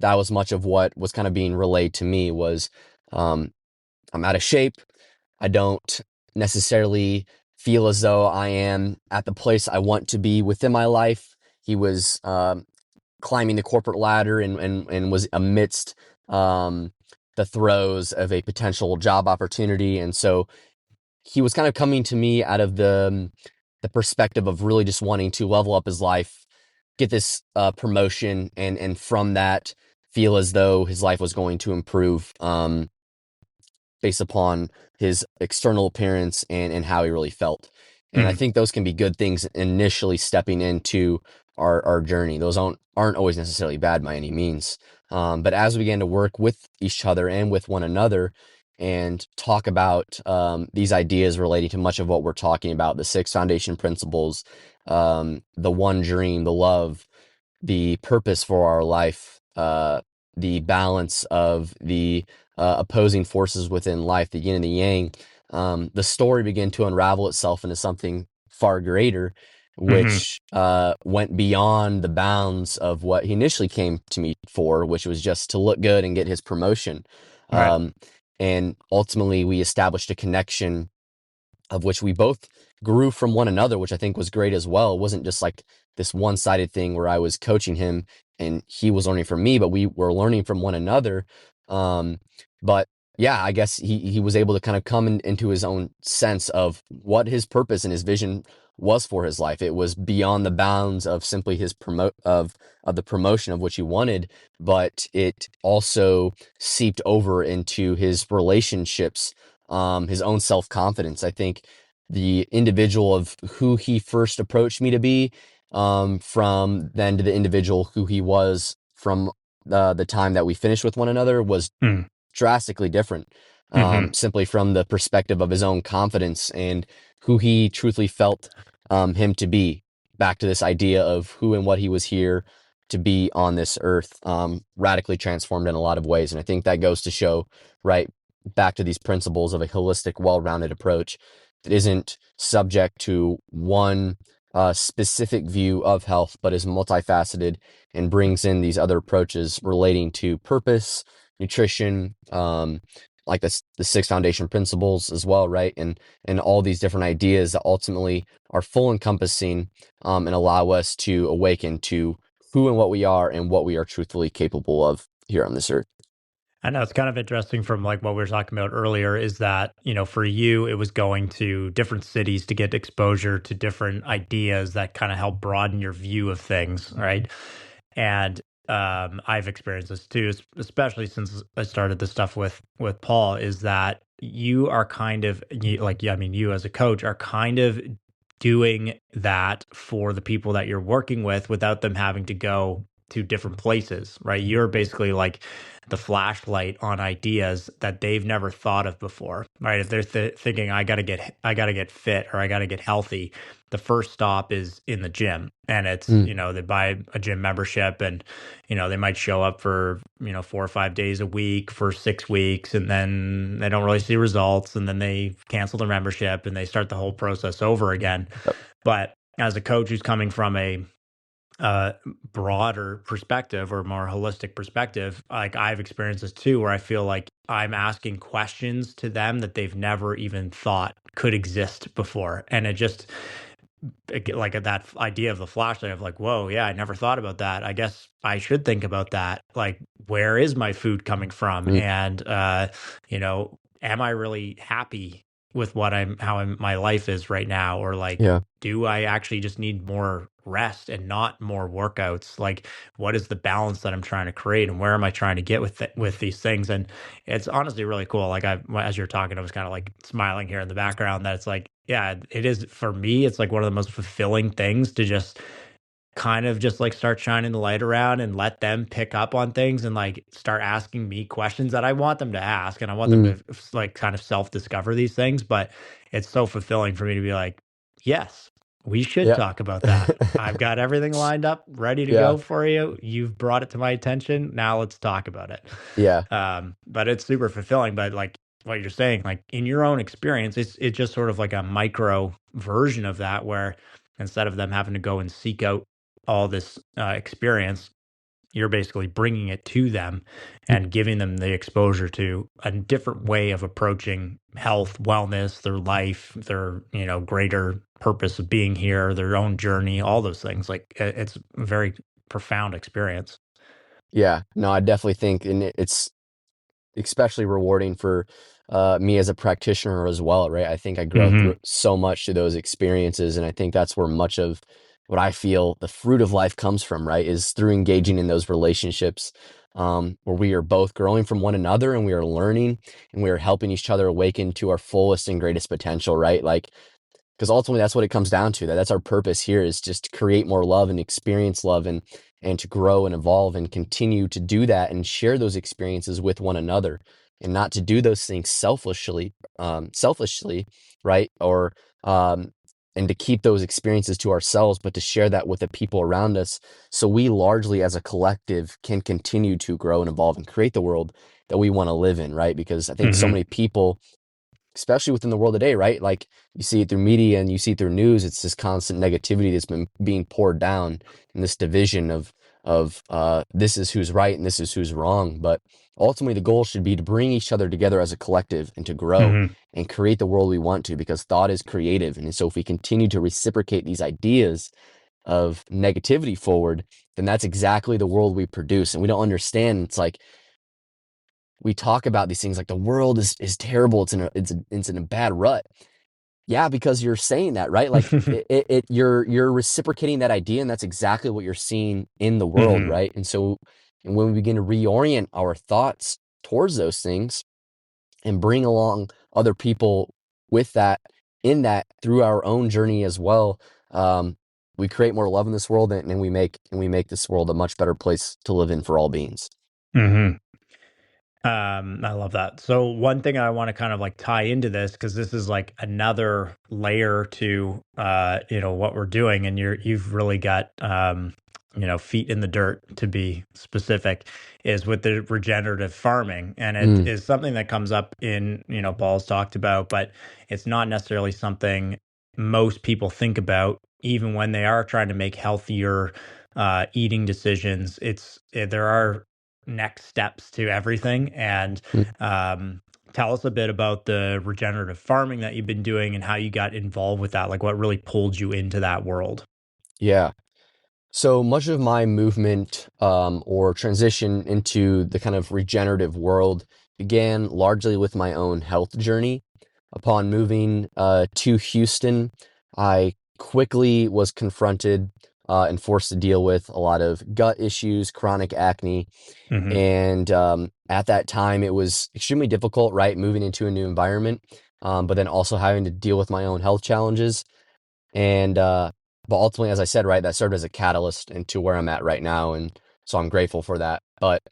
that was much of what was kind of being relayed to me was, um, I'm out of shape. I don't necessarily feel as though I am at the place I want to be within my life. He was climbing the corporate ladder, and was amidst um, the throes of a potential job opportunity. And so he was kind of coming to me out of the perspective of really just wanting to level up his life, get this promotion, and from that feel as though his life was going to improve. Based upon his external appearance and how he really felt. And I Hmm. think those can be good things initially stepping into our journey. Those aren't always necessarily bad by any means. But as we began to work with each other and with one another and talk about these ideas relating to much of what we're talking about, the six foundation principles, the one dream, the love, the purpose for our life, the balance of the opposing forces within life, the yin and the yang, the story began to unravel itself into something far greater, Hmm. which went beyond the bounds of what he initially came to me for, which was just to look good and get his promotion. Right. Um, and ultimately, we established a connection of which we both grew from one another, which I think was great as well. It wasn't just like this one-sided thing where I was coaching him and he was learning from me, but we were learning from one another. Um, but yeah, I guess he was able to kind of come into his own sense of what his purpose and his vision was for his life. It was beyond the bounds of simply his of the promotion of which he wanted, but it also seeped over into his relationships, his own self-confidence. I think the individual of who he first approached me to be, from then to the individual who he was from the time that we finished with one another was Mm. drastically different, Hmm. simply from the perspective of his own confidence and who he truthfully felt him to be. Back to this idea of who and what he was here to be on this earth, radically transformed in a lot of ways. And I think that goes to show, right, back to these principles of a holistic, well-rounded approach that isn't subject to one specific view of health, but is multifaceted and brings in these other approaches relating to purpose, nutrition, like the Six Foundation Principles as well, right? And all these different ideas that ultimately are full encompassing, and allow us to awaken to who and what we are and what we are truthfully capable of here on this earth. I know it's kind of interesting from like what we were talking about earlier is that, for you, it was going to different cities to get exposure to different ideas that kind of help broaden your view of things, right? And I've experienced this too, especially since I started this stuff with Paul, is that you are kind of like, yeah, I mean, you as a coach are kind of doing that for the people that you're working with without them having to go to different places, right? You're basically like the flashlight on ideas that they've never thought of before, right? If they're thinking I got to get fit or I got to get healthy, the first stop is in the gym, and it's, Mm, they buy a gym membership, and they might show up for 4 or 5 days a week for 6 weeks, and then they don't really see results, and then they cancel their membership and they start the whole process over again. yep. But as a coach who's coming from a uh, broader perspective or more holistic perspective, like I've experienced this too, where I feel like I'm asking questions to them that they've never even thought could exist before. And like that idea of the flashlight of like, whoa, yeah, I never thought about that. I guess I should think about that. Like, where is my food coming from? Mm, And, am I really happy with my life is right now? Or like, yeah. do I actually just need more rest and not more workouts? Like, what is the balance that I'm trying to create, and where am I trying to get with these things? And it's honestly really cool. Like, as you're talking, I was kind of like smiling here in the background that it's like, yeah, it is for me. It's like one of the most fulfilling things to just kind of just like start shining the light around and let them pick up on things and like start asking me questions that I want them to ask. And I want them Mm, to like kind of self discover these things. But it's so fulfilling for me to be like, yes, we should yeah. talk about that. I've got everything lined up, ready to Yeah. go for you. You've brought it to my attention. Now let's talk about it. Yeah. But it's super fulfilling. But like what you're saying, like in your own experience, it's just sort of like a micro version of that, where instead of them having to go and seek out all this experience, you're basically bringing it to them Mm, and giving them the exposure to a different way of approaching health, wellness, their life, their greater purpose of being here, their own journey, all those things. Like it's a very profound experience. yeah. No, I definitely think, and it's especially rewarding for me as a practitioner as well, right? I think I grow through Hmm. so much through those experiences, and I think that's where much of what I feel the fruit of life comes from, right? Is through engaging in those relationships, where we are both growing from one another and we are learning and we are helping each other awaken to our fullest and greatest potential, right? Like, because ultimately that's what it comes down to. That's our purpose here, is just to create more love and experience love, and to grow and evolve and continue to do that and share those experiences with one another, and not to do those things selfishly, right? Or um to keep those experiences to ourselves, but to share that with the people around us. So we largely as a collective can continue to grow and evolve and create the world that we want to live in, right? Because I think so Hmm. many people, especially within the world today, right? Like you see it through media and you see it through news, it's this constant negativity that's been being poured down, and this division of this is who's right and this is who's wrong. But ultimately the goal should be to bring each other together as a collective and to grow Hmm. and create the world we want to, because thought is creative. And so if we continue to reciprocate these ideas of negativity forward, then that's exactly the world we produce. And we don't understand. It's like we talk about these things like the world is terrible. It's in a bad rut. Yeah, because you're saying that, right? Like you're reciprocating that idea, and that's exactly what you're seeing in the world, Hmm. right? And when we begin to reorient our thoughts towards those things and bring along other people with that, in that, through our own journey as well, um, we create more love in this world, and we make this world a much better place to live in for all beings. Hmm. I love that. So one thing I want to kind of like tie into this, because this is like another layer to what we're doing, and you've really got feet in the dirt, to be specific, is with the regenerative farming. And it Mm, is something that comes up in, Paul's talked about, but it's not necessarily something most people think about, even when they are trying to make healthier eating decisions. There are next steps to everything. And mm, tell us a bit about the regenerative farming that you've been doing and how you got involved with that. Like, what really pulled you into that world? yeah. So much of my movement or transition into the kind of regenerative world began largely with my own health journey. Upon moving to Houston, I quickly was confronted and forced to deal with a lot of gut issues, chronic acne. Hmm. And at that time, it was extremely difficult, right? Moving into a new environment, but then also having to deal with my own health challenges. And but ultimately, as I said, right, that served as a catalyst into where I'm at right now, and so I'm grateful for that. But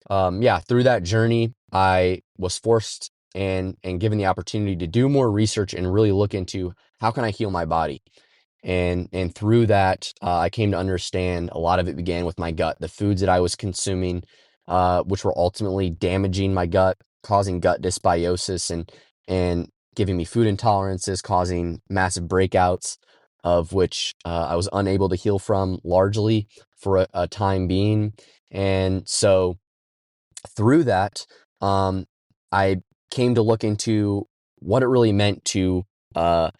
yeah, through that journey, I was forced and given the opportunity to do more research and really look into how can I heal my body. And through that, I came to understand a lot of it began with my gut, the foods that I was consuming, which were ultimately damaging my gut, causing gut dysbiosis, and giving me food intolerances, causing massive breakouts, of which I was unable to heal from largely for a time being. And so through that, I came to look into what it really meant to uh,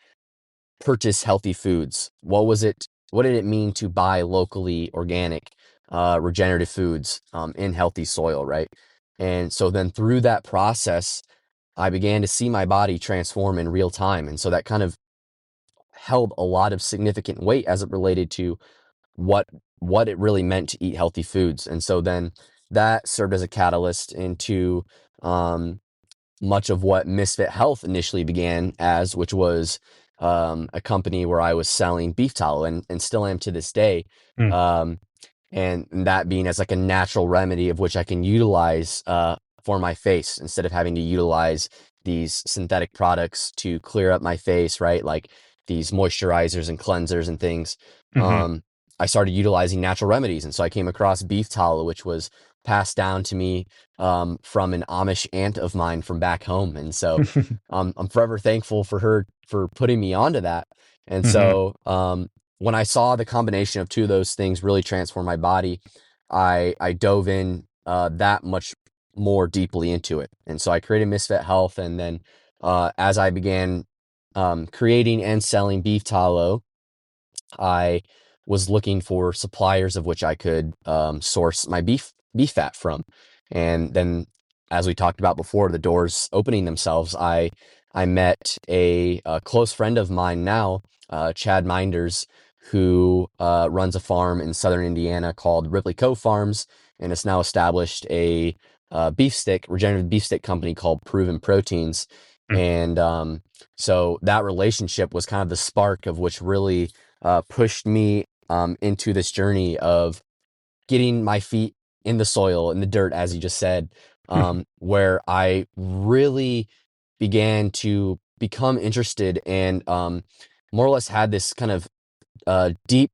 purchase healthy foods. What was it? What did it mean to buy locally organic, regenerative foods in healthy soil, right? And so then through that process, I began to see my body transform in real time. And so that kind of held a lot of significant weight as it related to what what it really meant to eat healthy foods. And so then that served as a catalyst into um, much of what Misfit Health initially began as, which was a company where I was selling beef tallow, and still am to this day. Mm. Um, and that being as like a natural remedy of which I can utilize for my face instead of having to utilize these synthetic products to clear up my face, right? Like these moisturizers and cleansers and things. Hmm. I started utilizing natural remedies. And so I came across beef tallow, which was passed down to me from an Amish aunt of mine from back home. And so I'm forever thankful for her for putting me onto that. And Hmm. so when I saw the combination of two of those things really transform my body, I dove in that much more deeply into it. And so I created Misfit Health. And then as I began creating and selling beef tallow, I was looking for suppliers of which I could source my beef fat from. And then, as we talked about before, the doors opening themselves, I met a close friend of mine now, Chad Minders, who runs a farm in southern Indiana called Ripley Cove Farms, and has now established a regenerative beef stick company called Proven Proteins. And so that relationship was kind of the spark of which really pushed me into this journey of getting my feet in the soil, in the dirt, as you just said, where I really began to become interested and more or less had this kind of deep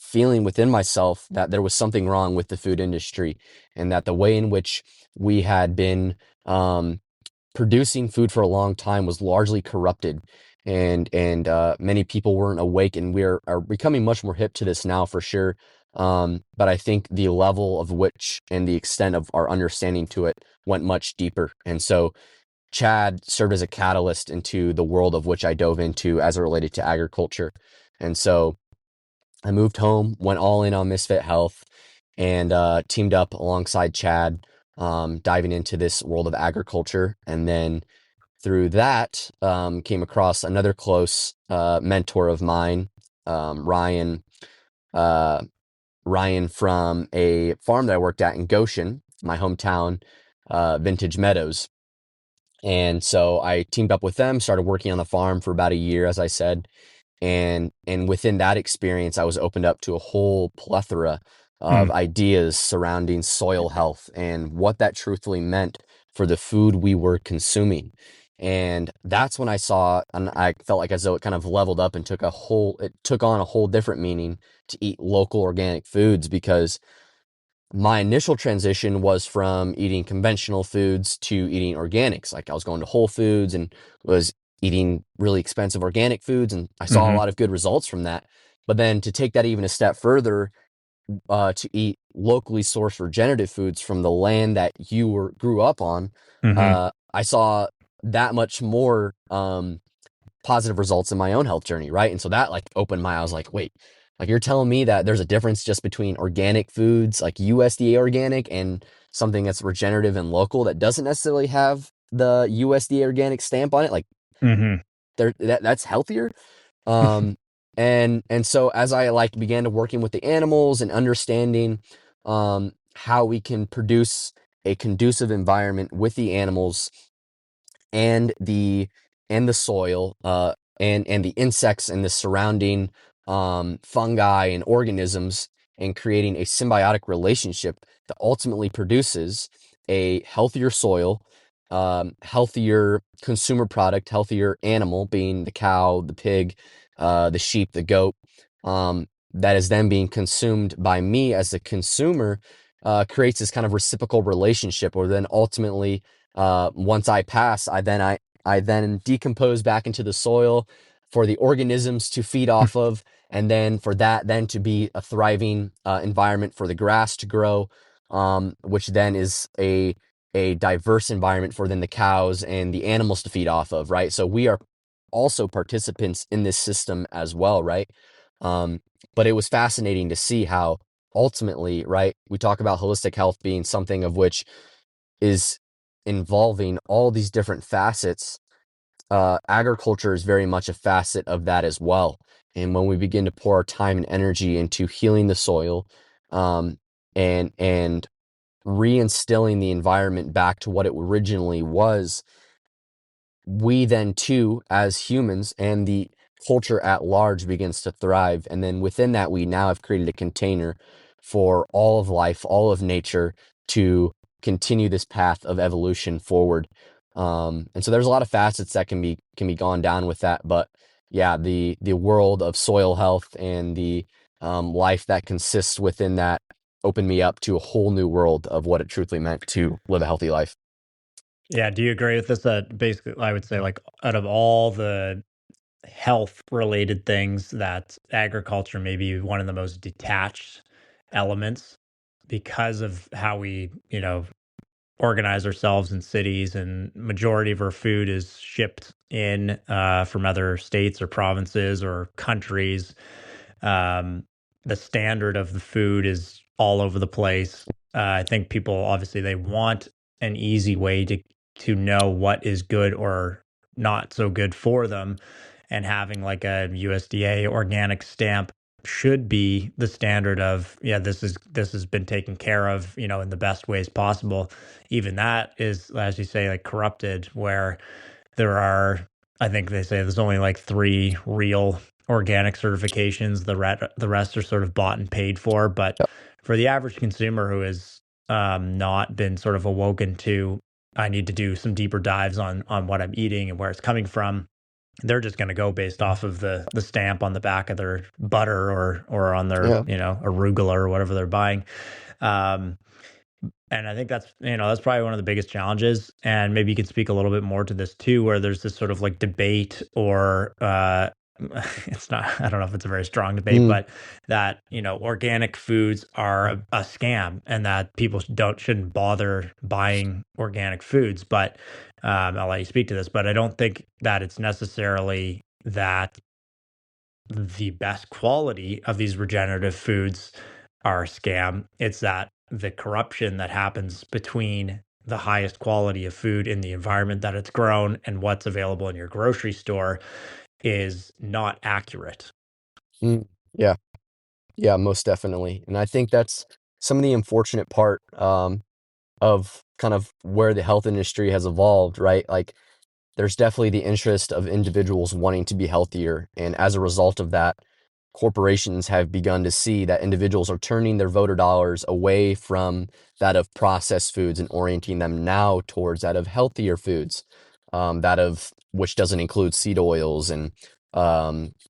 feeling within myself that there was something wrong with the food industry, and that the way in which we had been producing food for a long time was largely corrupted, and many people weren't awake, and are becoming much more hip to this now for sure. But I think the level of which and the extent of our understanding to it went much deeper. And so Chad served as a catalyst into the world of which I dove into as it related to agriculture. And so I moved home, went all in on Misfit Health, and teamed up alongside Chad, diving into this world of agriculture. And then through that, came across another close mentor of mine, Ryan. Ryan from a farm that I worked at in Goshen, my hometown, Vintage Meadows. And so I teamed up with them, started working on the farm for about a year, as I said. And within that experience, I was opened up to a whole plethora of ideas surrounding soil health and what that truthfully meant for the food we were consuming. And that's when I saw, and I felt like as though it kind of leveled up and it took on a whole different meaning to eat local organic foods, because my initial transition was from eating conventional foods to eating organics. Like I was going to Whole Foods and was eating really expensive organic foods, and I saw a Mm-hmm. lot of good results from that. But then to take that even a step further, to eat locally sourced regenerative foods from the land that you grew up on, Mm-hmm. I saw that much more positive results in my own health journey, right? And so that like opened my eyes, like, wait, like you're telling me that there's a difference just between organic foods, like USDA organic, and something that's regenerative and local that doesn't necessarily have the USDA organic stamp on it. Like Mm-hmm. that's healthier. Um, and so as I like began to working with the animals and understanding how we can produce a conducive environment with the animals and the soil, and the insects and the surrounding fungi and organisms, and creating a symbiotic relationship that ultimately produces a healthier soil, healthier consumer product, healthier animal, being the cow, the pig, the sheep, the goat, that is then being consumed by me as a consumer, creates this kind of reciprocal relationship, or then ultimately, once I pass, I then decompose back into the soil for the organisms to feed off of, and then for that then to be a thriving environment for the grass to grow, which then is a diverse environment for then the cows and the animals to feed off of, right? So we are also participants in this system as well, right? Um, but it was fascinating to see how ultimately, right, we talk about holistic health being something of which is involving all these different facets. Agriculture is very much a facet of that as well. And when we begin to pour our time and energy into healing the soil, um, and reinstilling the environment back to what it originally was, we then too, as humans and the culture at large, begins to thrive. And then within that, we now have created a container for all of life, all of nature, to continue this path of evolution forward. And so there's a lot of facets that can be gone down with that. But yeah, the world of soil health and the life that consists within that opened me up to a whole new world of what it truthfully meant to live a healthy life. Yeah. Do you agree with this? That basically, I would say, like, out of all the health related things, that agriculture may be one of the most detached elements because of how we, organize ourselves in cities, and majority of our food is shipped in from other states or provinces or countries. um, the standard of the food is all over the place. I think people, obviously, they want an easy way to know what is good or not so good for them, and having like a USDA organic stamp should be the standard of, yeah, this has been taken care of, in the best ways possible. Even that is, as you say, like, corrupted, where there are, I think they say there's only like three real organic certifications. The rest are sort of bought and paid for. But for the average consumer who has not been sort of awoken to, I need to do some deeper dives on what I'm eating and where it's coming from, they're just going to go based off of the stamp on the back of their butter or on their, Yeah. arugula or whatever they're buying. Um, and I think that's probably one of the biggest challenges. And maybe you could speak a little bit more to this too, where there's this sort of like debate or it's not, I don't know if it's a very strong debate, Mm, but that, organic foods are a scam and that people shouldn't bother buying organic foods. But I'll let you speak to this, but I don't think that it's necessarily that the best quality of these regenerative foods are a scam. It's that the corruption that happens between the highest quality of food in the environment that it's grown and what's available in your grocery store is not accurate. mm, yeah. Yeah, most definitely. And I think that's some of the unfortunate part of kind of where the health industry has evolved, right? Like there's definitely the interest of individuals wanting to be healthier. And as a result of that, corporations have begun to see that individuals are turning their voter dollars away from that of processed foods and orienting them now towards that of healthier foods, that of which doesn't include seed oils and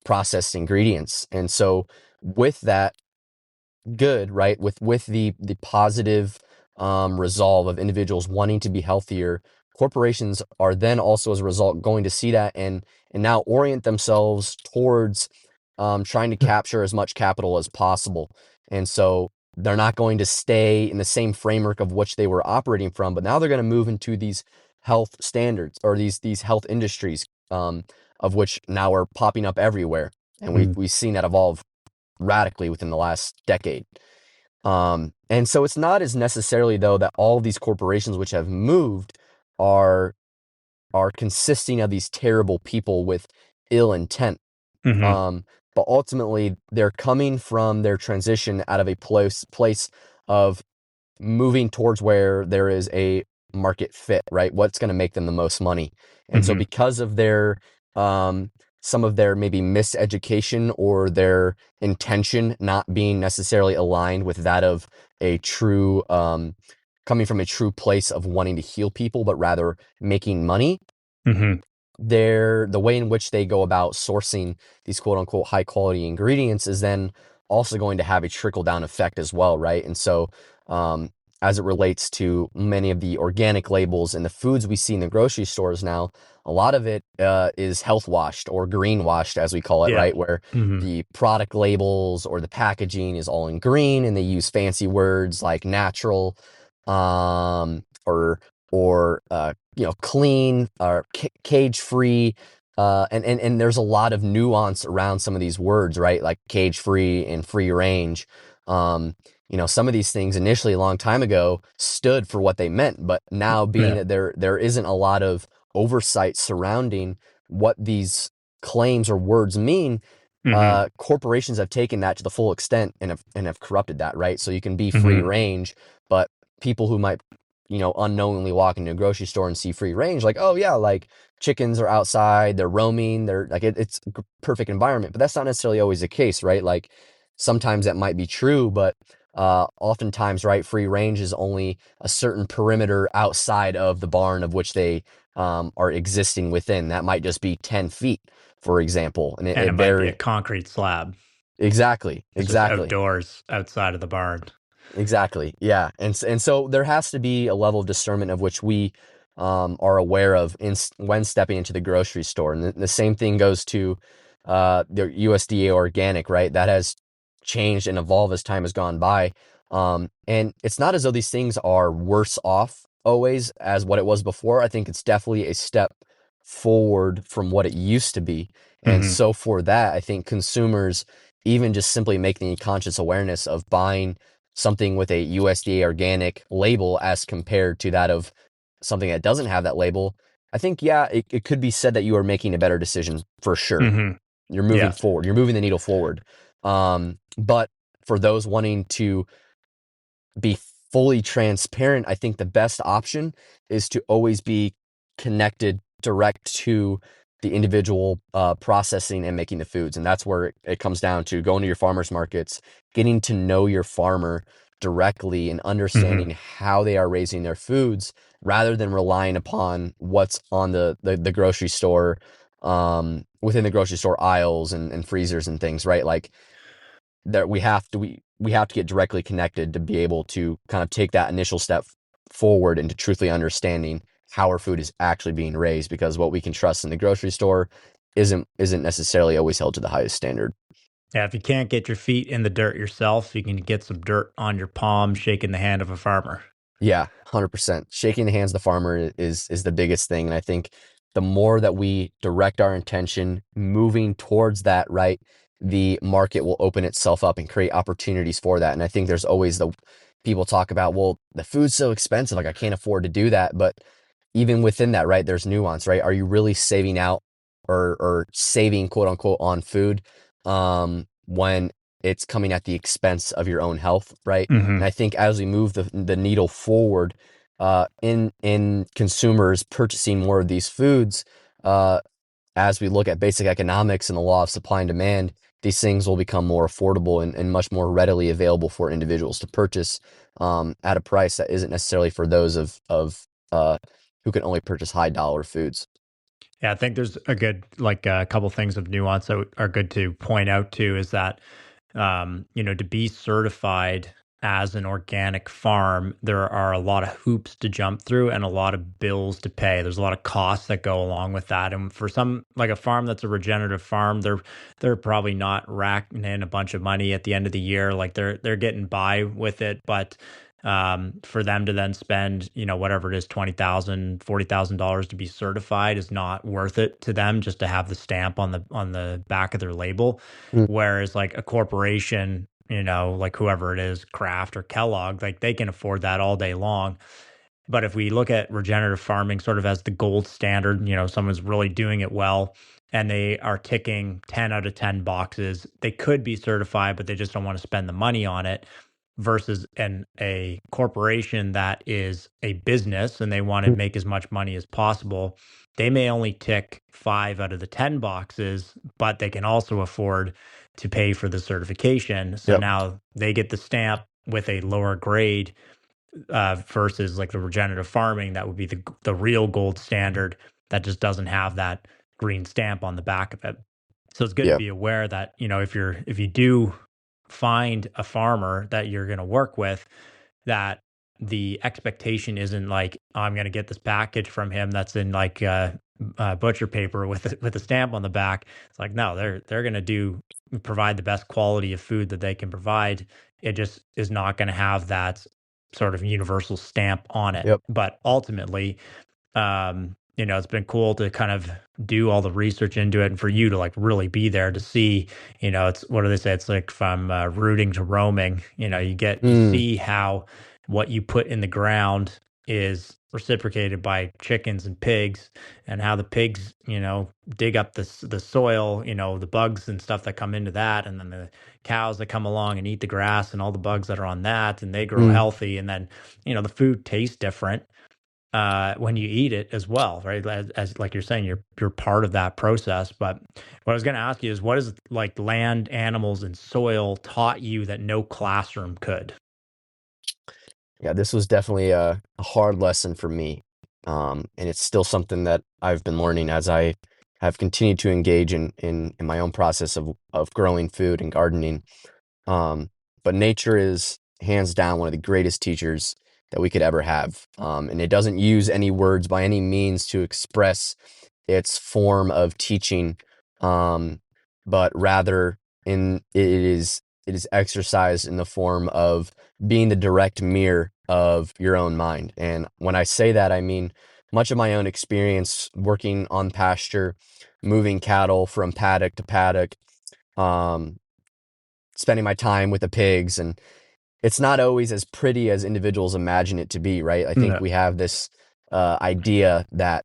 processed ingredients. And so with that, good, right? With the positive resolve of individuals wanting to be healthier, corporations are then also as a result going to see that and now orient themselves towards trying to capture as much capital as possible. And so they're not going to stay in the same framework of which they were operating from, but now they're going to move into these health standards or these health industries, of which now are popping up everywhere. And Mm. we've seen that evolve radically within the last decade. And so it's not as necessarily though that all of these corporations which have moved are are consisting of these terrible people with ill intent. Hmm. But ultimately they're coming from their transition out of a place of moving towards where there is a market fit, right? What's going to make them the most money. And so Hmm. because of their some of their maybe miseducation or their intention not being necessarily aligned with that of a true coming from a true place of wanting to heal people, but rather making money, Hmm. the way in which they go about sourcing these quote unquote high quality ingredients is then also going to have a trickle down effect as well, right? And so um, as it relates to many of the organic labels and the foods we see in the grocery stores now, a lot of it is health washed or green washed, as we call it, Yeah. right? Where Hmm. the product labels or the packaging is all in green and they use fancy words like natural, or clean or cage free. And there's a lot of nuance around some of these words, right? Like cage free and free range. Some of these things initially a long time ago stood for what they meant, but now being Yeah. that there isn't a lot of oversight surrounding what these claims or words mean, Hmm. corporations have taken that to the full extent and have corrupted that, right? So you can be free Hmm. range, but people who might unknowingly walk into a grocery store and see free range, like, oh yeah, like chickens are outside, they're roaming, they're like it's a perfect environment, but that's not necessarily always the case, right? Like sometimes that might be true, but oftentimes, right, free range is only a certain perimeter outside of the barn of which they are existing within. That might just be 10 feet, for example, and And it it might be a very concrete slab. exactly, It's just exactly. outdoors outside of the barn. Exactly. Yeah. And so there has to be a level of discernment of which we are aware of when stepping into the grocery store. And the same thing goes to the USDA organic, right? That has changed and evolved as time has gone by. And it's not as though these things are worse off always as what it was before. I think it's definitely a step forward from what it used to be. And Hmm. so for that, I think consumers, even just simply making a conscious awareness of buying something with a USDA organic label as compared to that of something that doesn't have that label, I think, yeah, it could be said that you are making a better decision for sure. Hmm. You're moving Yeah. forward. You're moving the needle forward. But for those wanting to be fully transparent, I think the best option is to always be connected direct to the individual processing and making the foods. And that's where it comes down to going to your farmers markets, getting to know your farmer directly and Hmm. understanding how they are raising their foods rather than relying upon what's on the grocery store within the grocery store aisles and freezers and things, right? Like that we have to get directly connected to be able to kind of take that initial step forward into truthfully understanding how our food is actually being raised, because what we can trust in the grocery store isn't necessarily always held to the highest standard. Yeah, if you can't get your feet in the dirt yourself, you can get some dirt on your palm shaking the hand of a farmer. Yeah, 100%. Shaking the hands of the farmer is the biggest thing. And I think the more that we direct our intention moving towards that, right, the market will open itself up and create opportunities for that. And I think there's always the people talk about, well, the food's so expensive, like I can't afford to do that. But even within that, right, there's nuance, right? Are you really saving out or saving quote unquote on food when it's coming at the expense of your own health, right? And Hmm. I think as we move the needle forward in consumers purchasing more of these foods, uh, as we look at basic economics and the law of supply and demand, these things will become more affordable and much more readily available for individuals to purchase at a price that isn't necessarily for those of who can only purchase high dollar foods. Yeah, I think there's a good, like a couple things of nuance that are good to point out too is that, to be certified as an organic farm, there are a lot of hoops to jump through and a lot of bills to pay. There's a lot of costs that go along with that. And for some, like a farm that's a regenerative farm, they're probably not racking in a bunch of money at the end of the year. Like they're getting by with it, but for them to then spend, whatever it is, $40,000 to be certified is not worth it to them just to have the stamp on the back of their label. Mm, Whereas like a corporation, like whoever it is, Kraft or Kellogg, like they can afford that all day long. But if we look at regenerative farming sort of as the gold standard, someone's really doing it well and they are ticking 10 out of 10 boxes, they could be certified, but they just don't want to spend the money on it versus a corporation that is a business and they want to mm, make as much money as possible. They may only tick 5 out of the 10 boxes, but they can also afford to pay for the certification. So yep. now they get the stamp with a lower grade versus like the regenerative farming that would be the real gold standard that just doesn't have that green stamp on the back of it. So it's good to Yeah. be aware that if you do find a farmer that you're going to work with, that the expectation isn't like, "Oh, I'm going to get this package from him that's in like butcher paper with a stamp on the back." It's like no, they're going to do provide the best quality of food that they can provide. It just is not going to have that sort of universal stamp on it. Yep. But ultimately, it's been cool to kind of do all the research into it and for you to like really be there to see, it's what do they say? It's like from rooting to roaming, you Mm, see how what you put in the ground is reciprocated by chickens and pigs and how the pigs, dig up the soil, the bugs and stuff that come into that. And then the cows that come along and eat the grass and all the bugs that are on that and they grow mm. healthy. And then, the food tastes different when you eat it as well, right? As like you're saying, you're part of that process. But what I was going to ask you is, what is like land, animals, and soil taught you that no classroom could? Yeah, this was definitely a hard lesson for me. And it's still something that I've been learning as I have continued to engage in my own process of growing food and gardening. Um, but nature is hands down one of the greatest teachers that we could ever have. And it doesn't use any words by any means to express its form of teaching, um, but rather it is exercised in the form of being the direct mirror of your own mind. And when I say that, I mean much of my own experience working on pasture, moving cattle from paddock to paddock, um, spending my time with the pigs, and it's not always as pretty as individuals imagine it to be, right? I think No. we have this idea that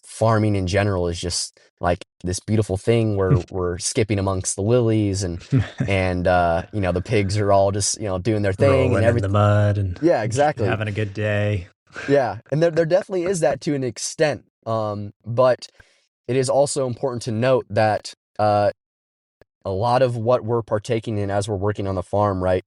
farming in general is just like this beautiful thing where we're skipping amongst the lilies and the pigs are all just doing their thing and Rolling in the everything. mud and Yeah, exactly. having a good day. Yeah, and there definitely is that to an extent. But it is also important to note that a lot of what we're partaking in as we're working on the farm, right,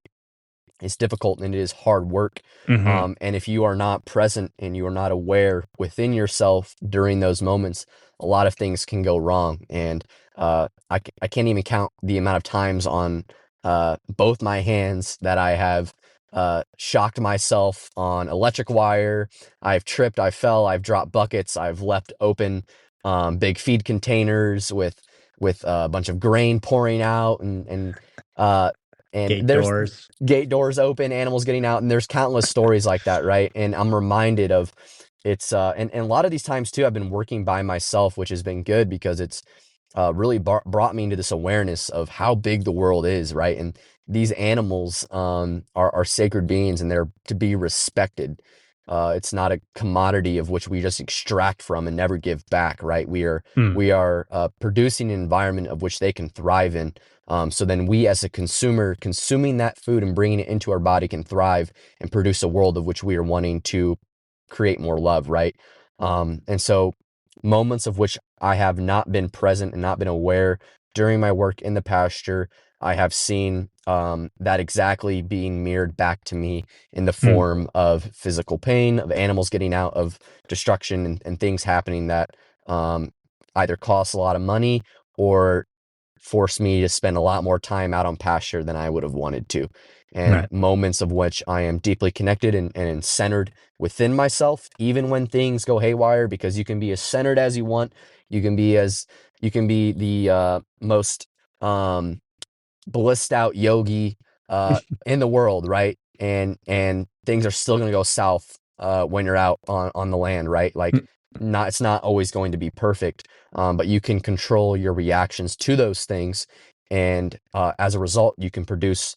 It's difficult and it is hard work. Hmm. And if you are not present and you are not aware within yourself during those moments, a lot of things can go wrong. And I can't even count the amount of times on both my hands that I have shocked myself on electric wire. I've tripped, I fell, I've dropped buckets, I've left open big feed containers with a bunch of grain pouring out, uh, and Gate there's doors. gate doors open, animals getting out, and there's countless stories like that, right? And I'm reminded of it's and a lot of these times too, I've been working by myself, which has been good because it's really brought me into this awareness of how big the world is, right? And these animals are sacred beings and they're to be respected. It's not a commodity of which we just extract from and never give back, right? Mm, We are producing an environment of which they can thrive in. So then we as a consumer consuming that food and bringing it into our body can thrive and produce a world of which we are wanting to create more love, right? And so moments of which I have not been present and not been aware during my work in the pasture, I have seen that exactly being mirrored back to me in the mm, form of physical pain, of animals getting out, of destruction and things happening that um, either cost a lot of money or forced me to spend a lot more time out on pasture than I would have wanted to. And right. moments of which I am deeply connected and centered within myself, even when things go haywire, because you can be as centered as you want. You can be the most blissed out yogi in the world, right? And things are still going to go south when you're out on the land, right? Like Mm, not it's not always going to be perfect, but you can control your reactions to those things, and as a result, you can produce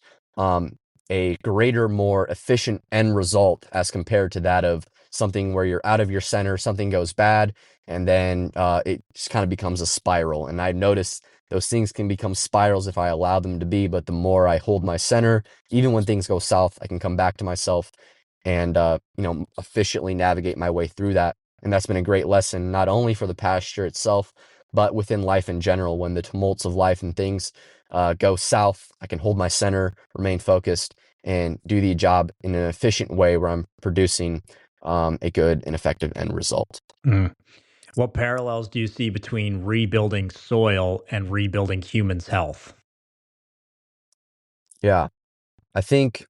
a greater, more efficient end result as compared to that of something where you're out of your center, something goes bad, and then it just kind of becomes a spiral. And I noticed those things can become spirals if I allow them to be, but the more I hold my center, even when things go south, I can come back to myself and efficiently navigate my way through that. And that's been a great lesson, not only for the pasture itself, but within life in general. When the tumults of life and things go south, I can hold my center, remain focused, and do the job in an efficient way where I'm producing a good and effective end result. mm. What parallels do you see between rebuilding soil and rebuilding humans' health? Yeah, I think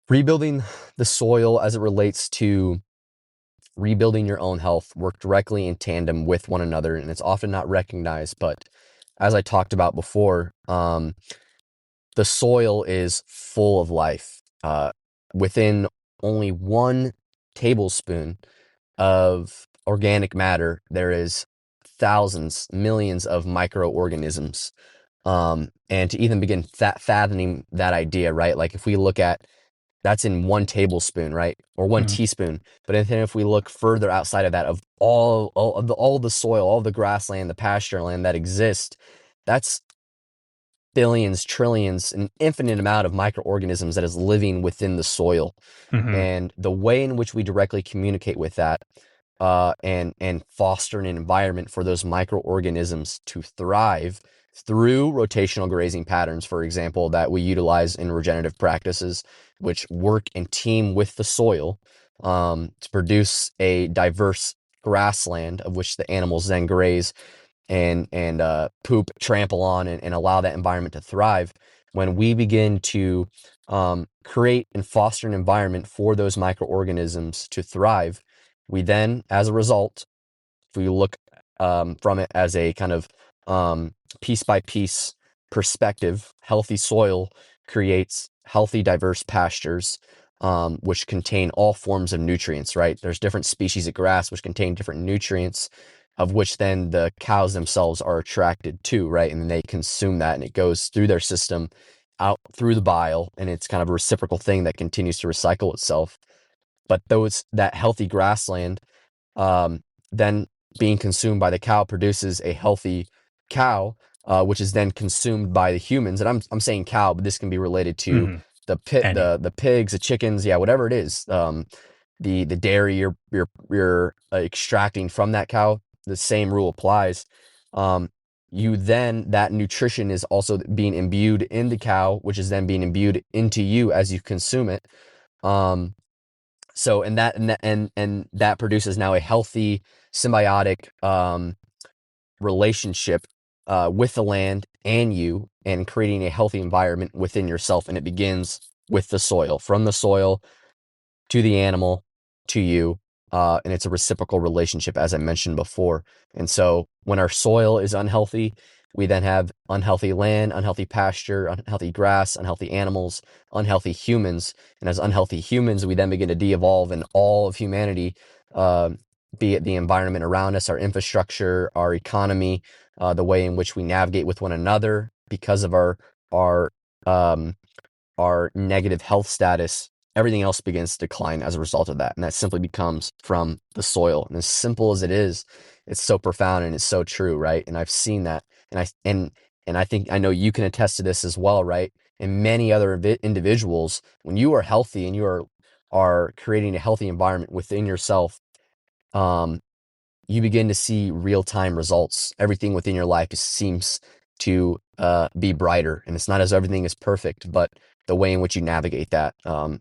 rebuilding the soil as it relates to rebuilding your own health work directly in tandem with one another, and it's often not recognized. But as I talked about before, the soil is full of life. Within only 1 tablespoon of organic matter, there is thousands, millions of microorganisms. And to even begin fathoming that idea, right? Like if we look at that's in 1 tablespoon, right? Or one Mhm, teaspoon. But then if we look further outside of that, of all the soil, all the grassland, the pasture land that exists, that's billions, trillions, an infinite amount of microorganisms that is living within the soil. mhm, And the way in which we directly communicate with that and foster an environment for those microorganisms to thrive through rotational grazing patterns, for example, that we utilize in regenerative practices, which work in team with the soil to produce a diverse grassland of which the animals then graze and poop, trample on, and allow that environment to thrive. When we begin to create and foster an environment for those microorganisms to thrive, we then, as a result, if we look from it as a kind of piece by piece perspective, healthy soil creates healthy, diverse pastures, which contain all forms of nutrients, right? There's different species of grass which contain different nutrients, of which then the cows themselves are attracted to, right? And then they consume that and it goes through their system out through the bile, and it's kind of a reciprocal thing that continues to recycle itself. But that healthy grassland um, then being consumed by the cow produces a healthy cow, which is then consumed by the humans. And I'm saying cow, but this can be related to mhm. Any. the pigs, the chickens, yeah, whatever it is. The dairy you're extracting from that cow. The same rule applies. Um, you then, that nutrition is also being imbued in the cow, which is then being imbued into you as you consume it. So, and that produces now a healthy symbiotic relationship with the land and you, and creating a healthy environment within yourself. And it begins with the soil, from the soil to the animal to you. And it's a reciprocal relationship, as I mentioned before. And so when our soil is unhealthy, we then have unhealthy land, unhealthy pasture, unhealthy grass, unhealthy animals, unhealthy humans. And as unhealthy humans, we then begin to de-evolve, and all of humanity, be it the environment around us, our infrastructure, our economy, the way in which we navigate with one another, because of our um, our negative health status, everything else begins to decline as a result of that. And that simply becomes from the soil. And as simple as it is, it's so profound and it's so true, right? And I've seen that. And I think I know you can attest to this as well, right? And many other individuals, when you are healthy and you are creating a healthy environment within yourself, um, you begin to see real-time results. Everything within your life seems to be brighter. And it's not as everything is perfect, but the way in which you navigate that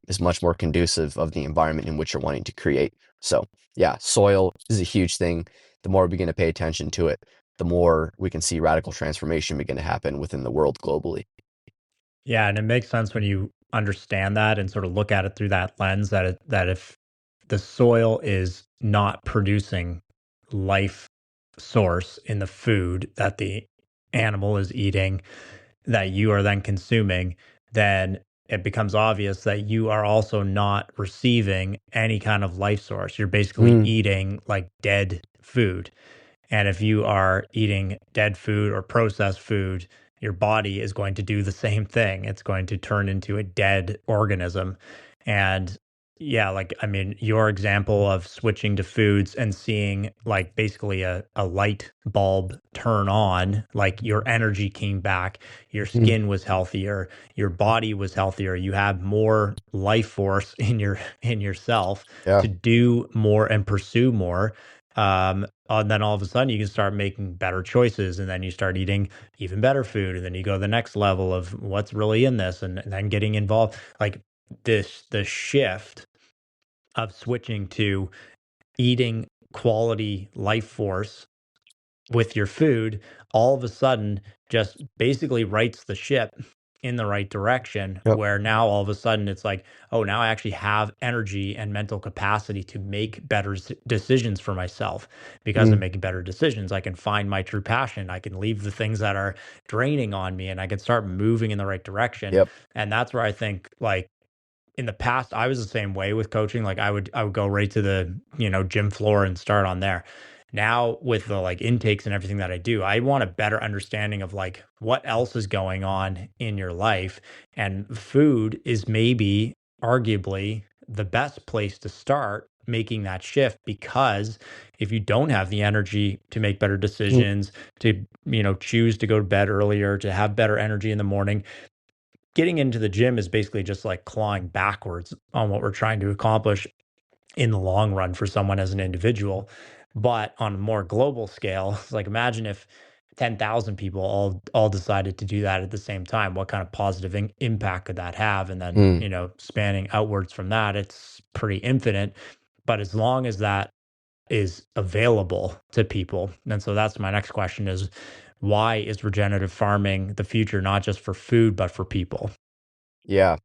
is much more conducive of the environment in which you're wanting to create. So yeah, soil is a huge thing. The more we begin to pay attention to it, the more we can see radical transformation begin to happen within the world globally. Yeah, and it makes sense when you understand that and sort of look at it through that lens that if the soil is not producing life source in the food that the animal is eating that you are then consuming, then it becomes obvious that you are also not receiving any kind of life source. You're basically Mm, eating like dead food. And if you are eating dead food or processed food, your body is going to do the same thing. It's going to turn into a dead organism. And yeah, like, I mean, your example of switching to foods and seeing like basically a light bulb turn on, like your energy came back, your mm, skin was healthier, your body was healthier, you have more life force in in yourself yeah. to do more and pursue more. And then all of a sudden you can start making better choices, and then you start eating even better food, and then you go to the next level of what's really in this, and then getting involved. Like the shift of switching to eating quality life force with your food, all of a sudden just basically rights the ship in the right direction, Yep. where now all of a sudden it's like, oh, now I actually have energy and mental capacity to make better decisions for myself. Because I'm Mm, making better decisions, I can find my true passion, I can leave the things that are draining on me, and I can start moving in the right direction. yep. And that's where I think, like, in the past I was the same way with coaching. Like I would go right to the, gym floor and start on there. Now with the like intakes and everything that I do, I want a better understanding of like what else is going on in your life, and food is maybe arguably the best place to start making that shift. Because if you don't have the energy to make better Mm, decisions, to choose to go to bed earlier, to have better energy in the morning, getting into the gym is basically just like clawing backwards on what we're trying to accomplish in the long run for someone as an individual. But on a more global scale, it's like, imagine if 10,000 people all decided to do that at the same time. What kind of positive impact could that have? And then, mm. spanning outwards from that, it's pretty infinite. But as long as that is available to people. And so that's my next question is, why is regenerative farming the future, not just for food, but for people? Yeah.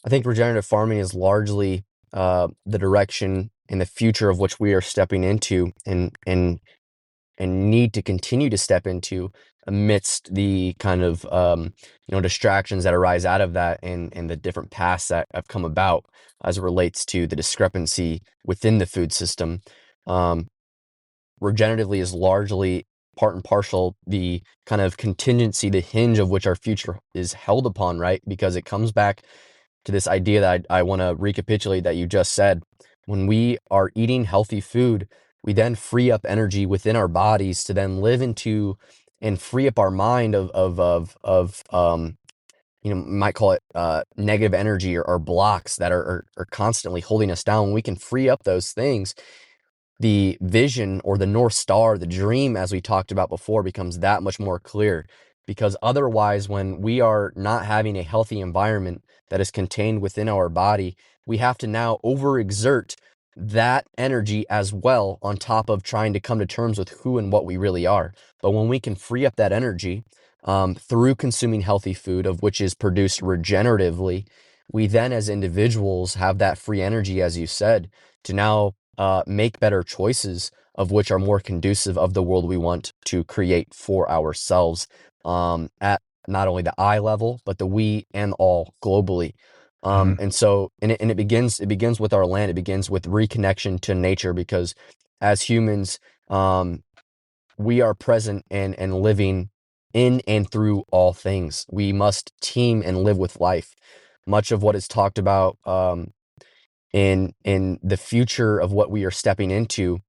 I think regenerative farming is largely the direction and the future of which we are stepping into, and need to continue to step into, amidst the kind of distractions that arise out of that, and the different paths that have come about as it relates to the discrepancy within the food system. Um, Regeneratively is largely part and parcel the kind of contingency, the hinge of which our future is held upon, right? Because it comes back to this idea that I want to recapitulate that you just said. When we are eating healthy food, we then free up energy within our bodies to then live into and free up our mind of might call it negative energy, or blocks that are constantly holding us down. When we can free up those things, the vision or the North Star, the dream, as we talked about before, becomes that much more clear. Because otherwise, when we are not having a healthy environment that is contained within our body, we have to now overexert that energy as well, on top of trying to come to terms with who and what we really are. But when we can free up that energy through consuming healthy food, of which is produced regeneratively, we then as individuals have that free energy, as you said, to now make better choices, of which are more conducive of the world we want to create for ourselves, at not only the I level, but the we and all globally. Mm-hmm. And it begins with our land. It begins with reconnection to nature, because as humans, we are present and living in and through all things. We must team and live with life. Much of what is talked about in the future of what we are stepping into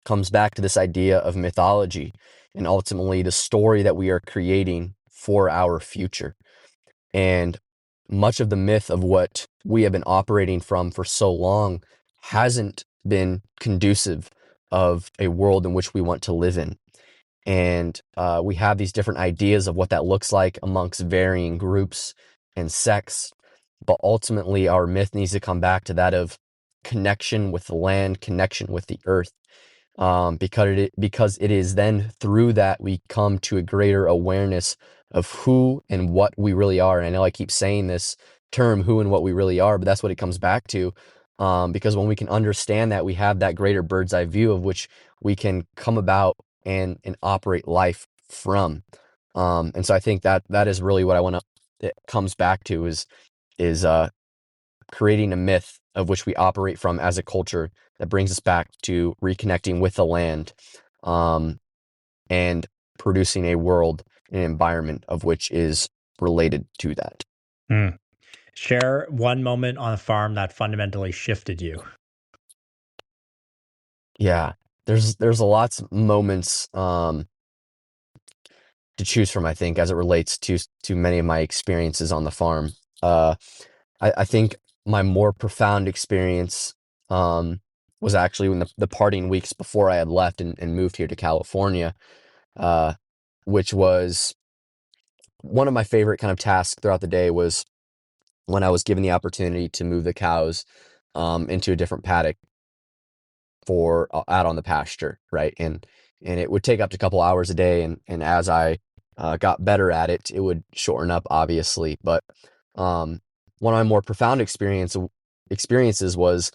comes back to this idea of mythology, and ultimately the story that we are creating for our future. And much of the myth of what we have been operating from for so long hasn't been conducive of a world in which we want to live in. And we have these different ideas of what that looks like amongst varying groups and sects. But ultimately, our myth needs to come back to that of connection with the land, connection with the earth, because it is then through that we come to a greater awareness of who and what we really are. And I know I keep saying this term, who and what we really are, but that's what it comes back to. Because when we can understand that, we have that greater bird's eye view of which we can come about and operate life from. And so I think that is really what I want to, it comes back to is creating a myth of which we operate from as a culture that brings us back to reconnecting with the land, and producing a world, an environment of which is related to that. Mm. Share one moment on a farm that fundamentally shifted you. Yeah, there's a lots of moments to choose from, I think, as it relates to many of my experiences on the farm. Uh, I think my more profound experience was actually when the parting weeks before I had left and moved here to California, uh, which was one of my favorite kind of tasks throughout the day, was when I was given the opportunity to move the cows into a different paddock for out on the pasture, right? And it would take up to a couple hours a day, and as I got better at it, it would shorten up, obviously. But one of my more profound experiences was,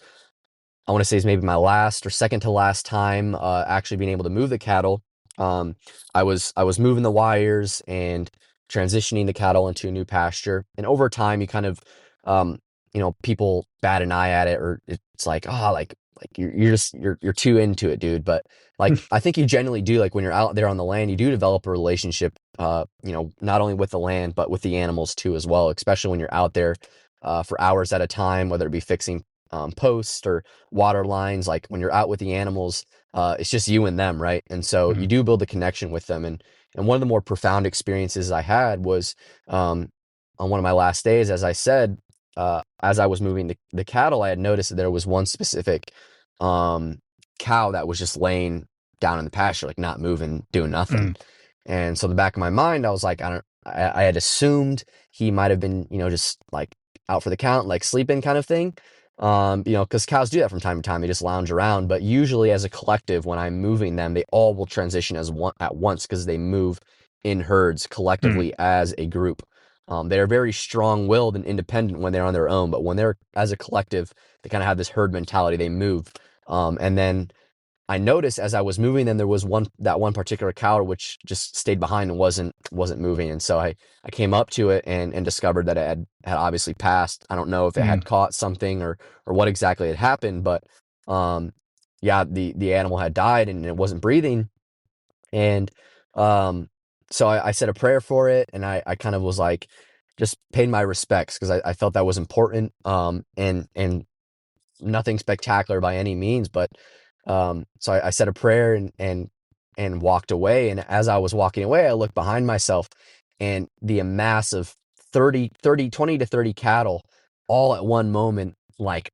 I want to say, is maybe my last or second to last time actually being able to move the cattle. Um, I was moving the wires and transitioning the cattle into a new pasture, and over time, you kind of, um, people bat an eye at it, or it's like, oh, like you're too into it, dude. But like, I think you genuinely do. Like when you're out there on the land, you do develop a relationship, not only with the land but with the animals too as well. Especially when you're out there for hours at a time, whether it be fixing posts or water lines. Like when you're out with the animals, it's just you and them, right? And so you Mm. do build a connection with them. And one of the more profound experiences I had was on one of my last days, as I said, as I was moving the cattle, I had noticed that there was one specific cow that was just laying down in the pasture, like not moving, doing nothing. Mm. And so in the back of my mind, I was like, I had assumed he might have been, just like out for the count, like sleeping kind of thing. Because cows do that from time to time. They just lounge around. But usually as a collective, when I'm moving them, they all will transition as one at once, because they move in herds Mm. collectively as a group. They are very strong-willed and independent when they're on their own, but when they're as a collective, they kind of have this herd mentality. They move. And then I noticed as I was moving them, there was one particular cow which just stayed behind and wasn't moving. And so I came up to it and discovered that it had obviously passed. I don't know if it Mm. had caught something or what exactly had happened, but yeah, the animal had died and it wasn't breathing. And um, so I said a prayer for it, and I kind of was like, just paid my respects, because I felt that was important. And nothing spectacular by any means, but so I said a prayer and walked away. And as I was walking away, I looked behind myself, and the mass of 20 to 30 cattle all at one moment, like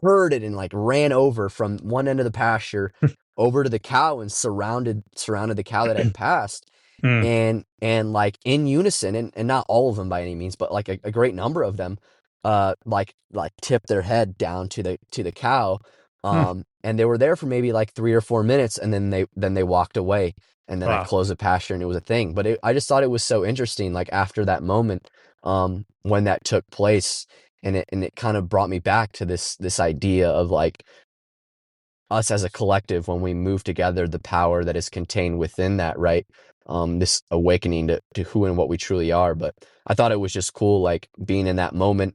herded and like ran over from one end of the pasture over to the cow and surrounded the cow that I'd passed. Mm. And like in unison, and not all of them by any means, but like a great number of them like tipped their head down to the cow. Mm. And they were there for maybe like 3 or 4 minutes, and then they walked away, and then I Wow. closed the pasture and it was a thing. But I just thought it was so interesting, like after that moment, when that took place, and it kind of brought me back to this idea of like us as a collective, when we move together, the power that is contained within that, right? This awakening to who and what we truly are. But I thought it was just cool, like being in that moment.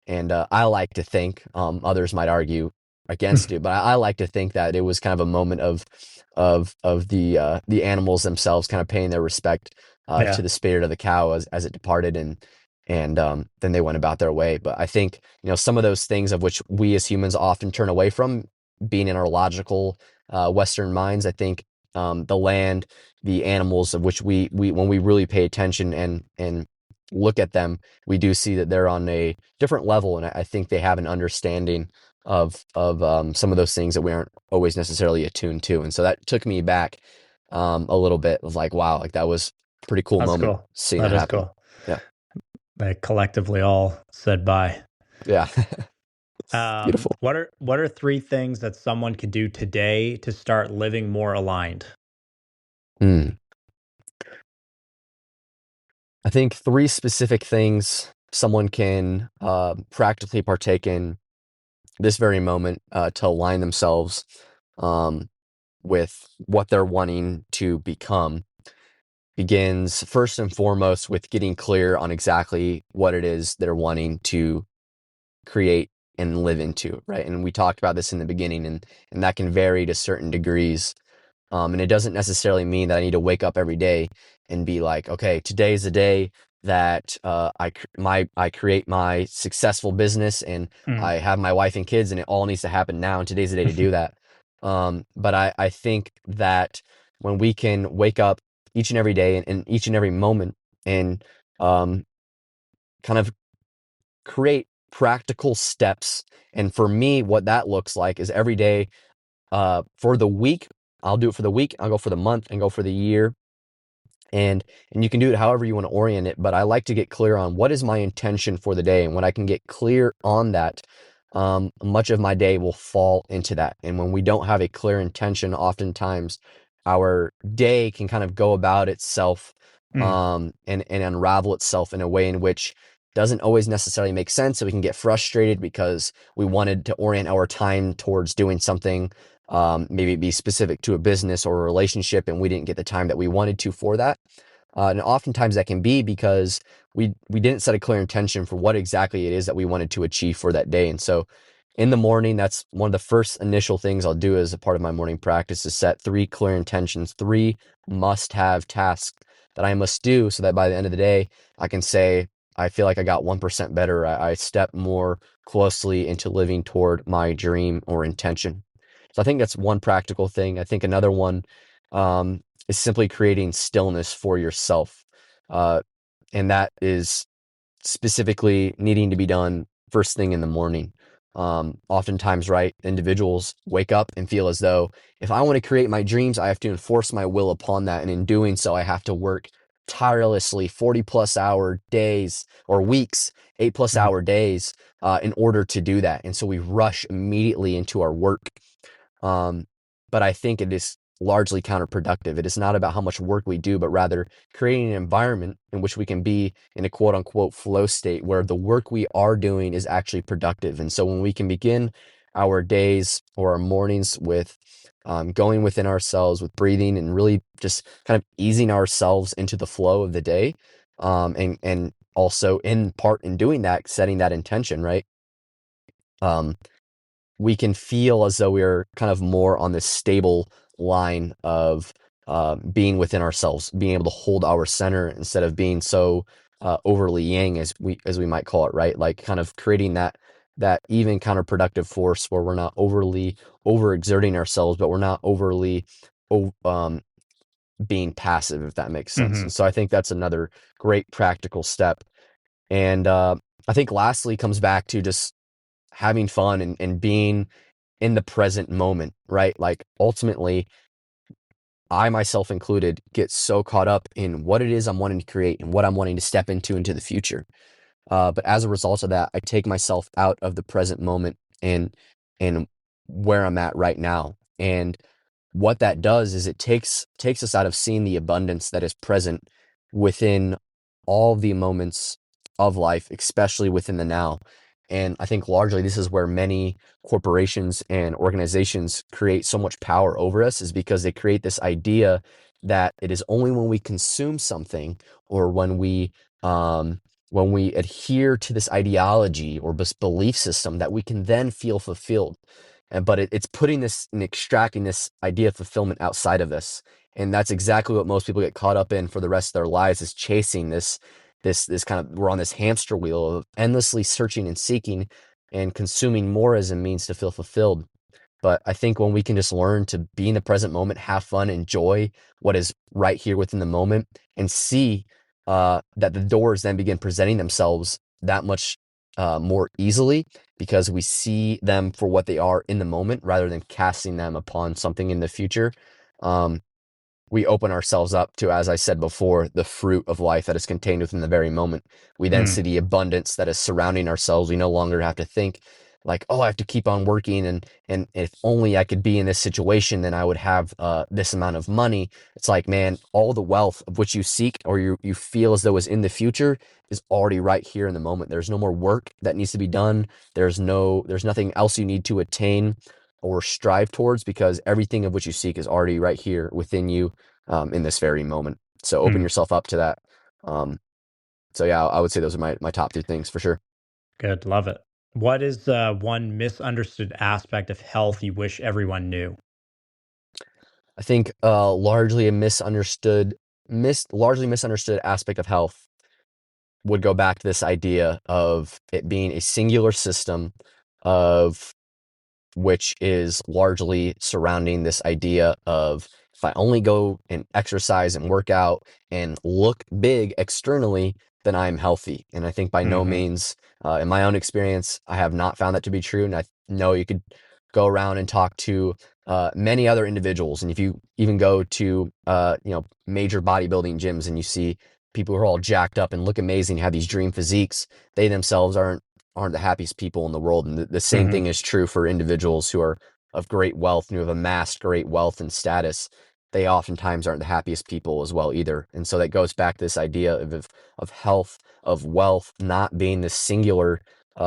And I like to think, others might argue against it, but I like to think that it was kind of a moment of the animals themselves kind of paying their respect Yeah. to the spirit of the cow as it departed, and then they went about their way. But I think, some of those things of which we as humans often turn away from, being in our logical Western minds, I think the land, the animals of which we when we really pay attention and look at them, we do see that they're on a different level, and I think they have an understanding of some of those things that we aren't always necessarily attuned to. And so that took me back a little bit of like, wow, like that was a pretty cool That's moment cool. seeing That that is happen. cool. Yeah. They collectively all said bye. Yeah. Um, Beautiful. what are what are three things that someone could do today to start living more aligned? Mm. I think three specific things someone can practically partake in this very moment to align themselves um, with what they're wanting to become begins first and foremost with getting clear on exactly what it is they're wanting to create and live into, right? And we talked about this in the beginning, and that can vary to certain degrees. And it doesn't necessarily mean that I need to wake up every day and be like, okay, today's the day that I create my successful business, and Mm. I have my wife and kids, and it all needs to happen now, and today's the day to do that. But I think that when we can wake up each and every day, and each and every moment, and um, kind of create practical steps. And for me, what that looks like is every day, for the week, I'll do it for the week, I'll go for the month, and go for the year. And you can do it however you want to orient it, but I like to get clear on what is my intention for the day. And when I can get clear on that, much of my day will fall into that. And when we don't have a clear intention, oftentimes our day can kind of go about itself, Mm. and unravel itself in a way in which doesn't always necessarily make sense. So we can get frustrated because we wanted to orient our time towards doing something, maybe be specific to a business or a relationship, and we didn't get the time that we wanted to for that. And oftentimes that can be because we didn't set a clear intention for what exactly it is that we wanted to achieve for that day. And so in the morning, that's one of the first initial things I'll do as a part of my morning practice, is set three clear intentions, three must-have tasks that I must do, so that by the end of the day, I can say, I feel like I got 1% better. I step more closely into living toward my dream or intention. So I think that's one practical thing. I think another one is simply creating stillness for yourself. Uh, and that is specifically needing to be done first thing in the morning. Oftentimes, right, individuals wake up and feel as though if I want to create my dreams, I have to enforce my will upon that. And in doing so, I have to work tirelessly 40 plus hour days or weeks, 8 plus Mm. hour days in order to do that. And so we rush immediately into our work. Um, but I think it is largely counterproductive. It is not about how much work we do, but rather creating an environment in which we can be in a quote unquote flow state where the work we are doing is actually productive. And so when we can begin our days or our mornings with going within ourselves, with breathing, and really just kind of easing ourselves into the flow of the day, and also in part in doing that, setting that intention, right? Um, we can feel as though we're kind of more on this stable line of being within ourselves, being able to hold our center instead of being so overly yang, as we might call it, right? Like kind of creating that even counterproductive force where we're not overly overexerting ourselves, but we're not overly being passive, if that makes sense. Hmm. And so I think that's another great practical step. And I think lastly comes back to just having fun and being in the present moment, right? Like ultimately, I myself included get so caught up in what it is I'm wanting to create and what I'm wanting to step into the future. But as a result of that, I take myself out of the present moment and where I'm at right now. And what that does is it takes us out of seeing the abundance that is present within all the moments of life, especially within the now. And I think largely this is where many corporations and organizations create so much power over us, is because they create this idea that it is only when we consume something, or when we adhere to this ideology or this belief system, that we can then feel fulfilled. But it's putting this and extracting this idea of fulfillment outside of us. And that's exactly what most people get caught up in for the rest of their lives, is chasing this kind of, we're on this hamster wheel of endlessly searching and seeking and consuming more as a means to feel fulfilled. But I think when we can just learn to be in the present moment, have fun, enjoy what is right here within the moment, and see that the doors then begin presenting themselves that much more easily, because we see them for what they are in the moment rather than casting them upon something in the future. Um, we open ourselves up to, as I said before, the fruit of life that is contained within the very moment. We then see Mm. the abundance that is surrounding ourselves. We no longer have to think like, oh, I have to keep on working, and if only I could be in this situation, then I would have this amount of money. It's like, man, all the wealth of which you seek, or you feel as though is in the future, is already right here in the moment. There's no more work that needs to be done. There's nothing else you need to attain or strive towards, because everything of which you seek is already right here within you, in this very moment. So open Mm. yourself up to that. Um, so yeah, I would say those are my top two things for sure. Good. Love it. What is one misunderstood aspect of health you wish everyone knew? I think largely misunderstood aspect of health would go back to this idea of it being a singular system, of which is largely surrounding this idea of, if I only go and exercise and work out and look big externally, then I'm healthy. And I think by no Hmm. means, in my own experience, I have not found that to be true. And I know you could go around and talk to many other individuals. And if you even go to major bodybuilding gyms and you see people who are all jacked up and look amazing, have these dream physiques, they themselves aren't the happiest people in the world. And the same Hmm. thing is true for individuals who are of great wealth and who have amassed great wealth and status. They oftentimes aren't the happiest people as well either. And so that goes back to this idea of health, of wealth not being this singular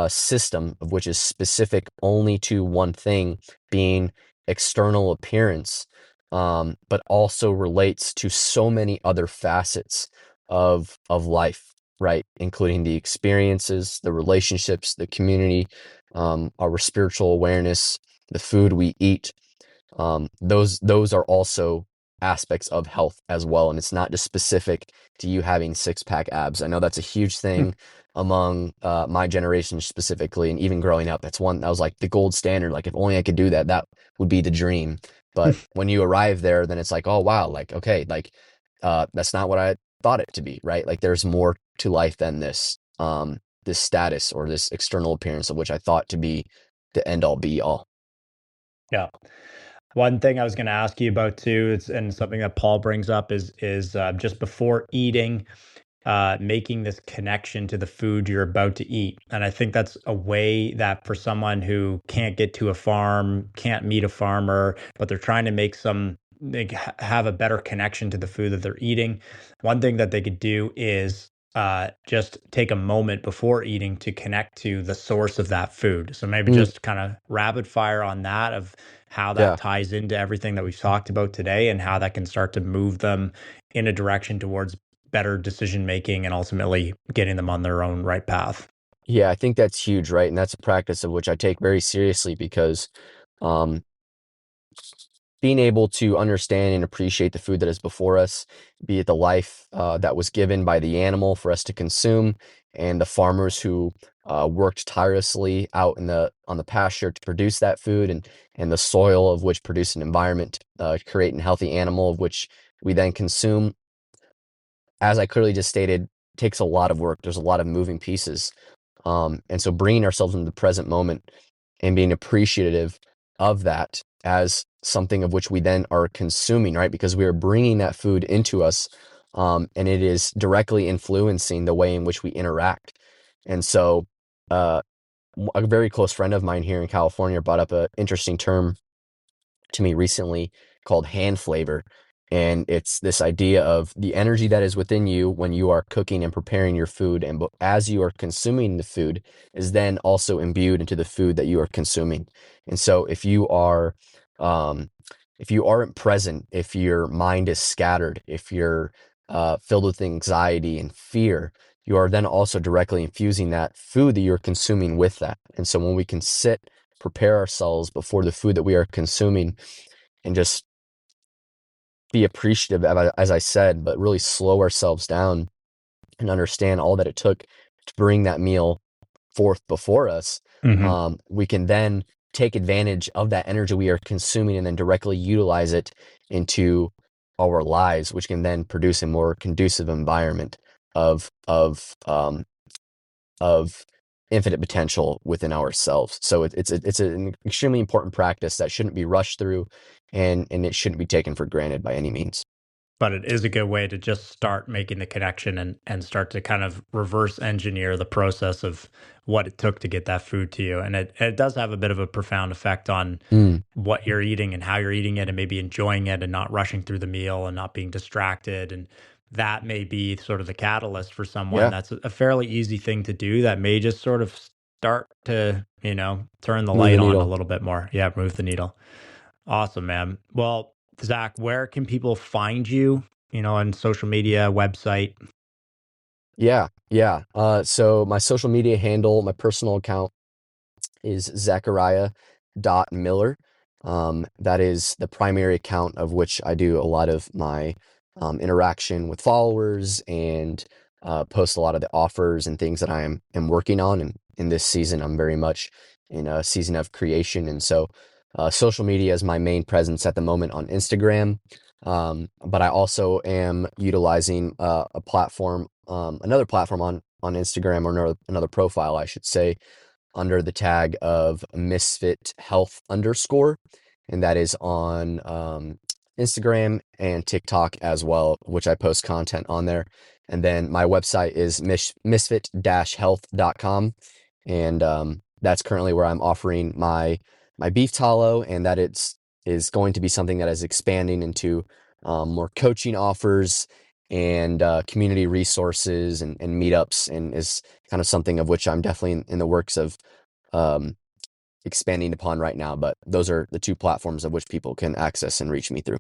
system of which is specific only to one thing, being external appearance, but also relates to so many other facets of life, right? Including the experiences, the relationships, the community, our spiritual awareness, the food we eat. Those are also aspects of health as well, and it's not just specific to you having six pack abs. I know that's a huge thing among my generation specifically, and even growing up, that's one that was like the gold standard. Like if only I could do that, that would be the dream. But when you arrive there, then it's like, oh wow, like okay, like that's not what I thought it to be, right? Like there's more to life than this, this status or this external appearance of which I thought to be the end all be all. Yeah. One thing I was going to ask you about too, and something that Paul brings up is just before eating, making this connection to the food you're about to eat. And I think that's a way that for someone who can't get to a farm, can't meet a farmer, but they're trying to make have a better connection to the food that they're eating. One thing that they could do is just take a moment before eating to connect to the source of that food. So maybe Mm, just kind of rapid fire on that of how that yeah. ties into everything that we've talked about today and how that can start to move them in a direction towards better decision making and ultimately getting them on their own right path. Yeah, I think that's huge, right? And that's a practice of which I take very seriously, because um, being able to understand and appreciate the food that is before us, be it the life that was given by the animal for us to consume, and the farmers who worked tirelessly out in the on the pasture to produce that food, and the soil of which produced an environment to create a healthy animal of which we then consume. As I clearly just stated, takes a lot of work. There's a lot of moving pieces. And so bringing ourselves into the present moment and being appreciative of that as something of which we then are consuming, right? Because we are bringing that food into us, and it is directly influencing the way in which we interact. And so, a very close friend of mine here in California brought up an interesting term to me recently called hand flavor. And it's this idea of the energy that is within you when you are cooking and preparing your food. And as you are consuming the food is then also imbued into the food that you are consuming. And so if you aren't present, if your mind is scattered, if you're filled with anxiety and fear, you are then also directly infusing that food that you're consuming with that. And so when we can prepare ourselves before the food that we are consuming and just be appreciative, as I said, but really slow ourselves down and understand all that it took to bring that meal forth before us, we can then take advantage of that energy we are consuming and then directly utilize it into our lives, which can then produce a more conducive environment of infinite potential within ourselves. So it's an extremely important practice that shouldn't be rushed through, and it shouldn't be taken for granted by any means. But it is a good way to just start making the connection and start to kind of reverse engineer the process of what it took to get that food to you. And it does have a bit of a profound effect on Mm, what you're eating and how you're eating it, and maybe enjoying it and not rushing through the meal and not being distracted. And that may be sort of the catalyst for someone. yeah, That's a fairly easy thing to do that may just sort of start to, turn the move the light on a needle. little bit more. Yeah, move the needle. Awesome, man. Well, Zach, where can people find you? On social media, website. Yeah, yeah. So my social media handle, my personal account is Zachariah.Miller. That is the primary account of which I do a lot of my interaction with followers and post a lot of the offers and things that am working on. And in this season, I'm very much in a season of creation. And so social media is my main presence at the moment on Instagram. But I also am utilizing a platform, another platform on Instagram, or another profile, I should say, under the tag of Misfit Health _, and that is on Instagram and TikTok as well, which I post content on there. And then my website is misfit-health.com, and that's currently where I'm offering my beef tallow, and that is going to be something that is expanding into more coaching offers and community resources and meetups, and is kind of something of which I'm definitely in the works of um, expanding upon right now. But those are the two platforms of which people can access and reach me through.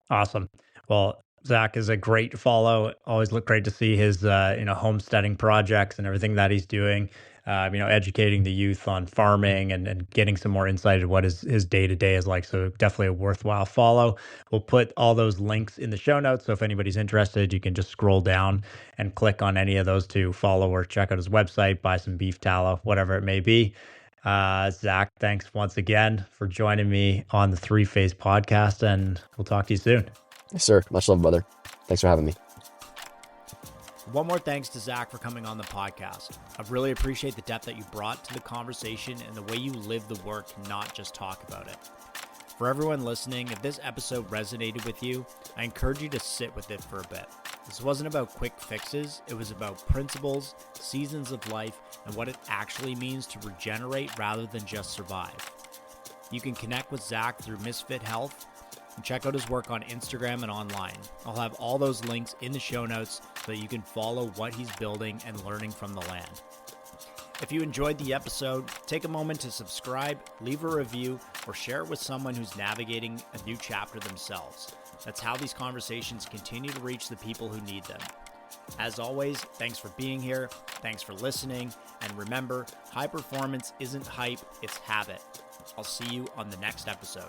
Awesome. Well, Zach is a great follow. Always look great to see his homesteading projects and everything that he's doing. Educating the youth on farming and getting some more insight into what his day to day is like. So definitely a worthwhile follow. We'll put all those links in the show notes. So if anybody's interested, you can just scroll down and click on any of those to follow or check out his website, buy some beef tallow, whatever it may be. Zach, thanks once again for joining me on the Three Phase podcast, and we'll talk to you soon. Yes, sir. Much love, brother. Thanks for having me. One more thanks to Zach for coming on the podcast. I really appreciate the depth that you brought to the conversation and the way you live the work, not just talk about it. For everyone listening, if this episode resonated with you, I encourage you to sit with it for a bit. This wasn't about quick fixes, it was about principles, seasons of life, and what it actually means to regenerate rather than just survive. You can connect with Zach through Misfit Health and check out his work on Instagram and online. I'll have all those links in the show notes so that you can follow what he's building and learning from the land. If you enjoyed the episode, take a moment to subscribe, leave a review, or share it with someone who's navigating a new chapter themselves. That's how these conversations continue to reach the people who need them. As always, thanks for being here, thanks for listening, and remember, high performance isn't hype, it's habit. I'll see you on the next episode.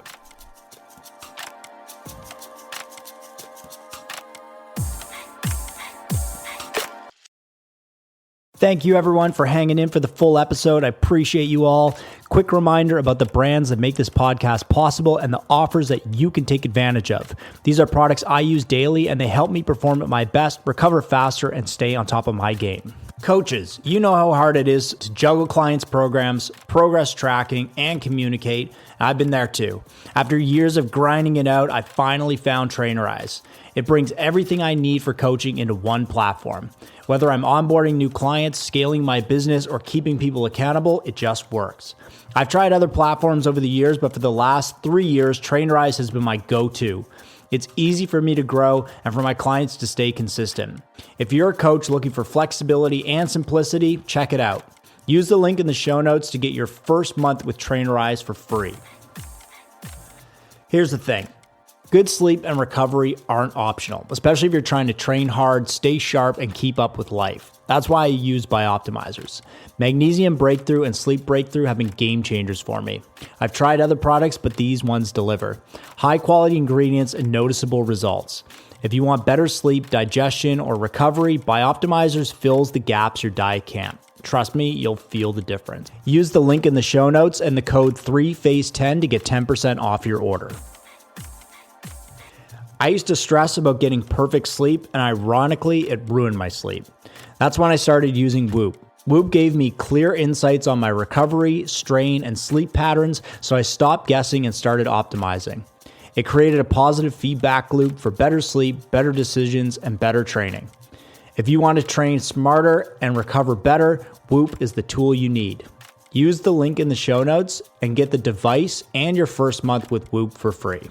Thank you everyone for hanging in for the full episode. I appreciate you all. Quick reminder about the brands that make this podcast possible and the offers that you can take advantage of. These are products I use daily and they help me perform at my best, recover faster, and stay on top of my game. Coaches, you know how hard it is to juggle clients' programs, progress tracking, and communicate. I've been there too. After years of grinding it out, I finally found Trainerize. It brings everything I need for coaching into one platform. Whether I'm onboarding new clients, scaling my business, or keeping people accountable, it just works. I've tried other platforms over the years, but for the last 3 years, Trainerize has been my go-to. It's easy for me to grow and for my clients to stay consistent. If you're a coach looking for flexibility and simplicity, check it out. Use the link in the show notes to get your first month with Trainerize for free. Here's the thing. Good sleep and recovery aren't optional, especially if you're trying to train hard, stay sharp, and keep up with life. That's why I use Bioptimizers. Magnesium Breakthrough and Sleep Breakthrough have been game changers for me. I've tried other products, but these ones deliver. High quality ingredients and noticeable results. If you want better sleep, digestion, or recovery, Bioptimizers fills the gaps your diet can't. Trust me, you'll feel the difference. Use the link in the show notes and the code 3FACE10 to get 10% off your order. I used to stress about getting perfect sleep, and ironically, it ruined my sleep. That's when I started using Whoop. Whoop gave me clear insights on my recovery, strain, and sleep patterns, so I stopped guessing and started optimizing. It created a positive feedback loop for better sleep, better decisions, and better training. If you want to train smarter and recover better, Whoop is the tool you need. Use the link in the show notes and get the device and your first month with Whoop for free.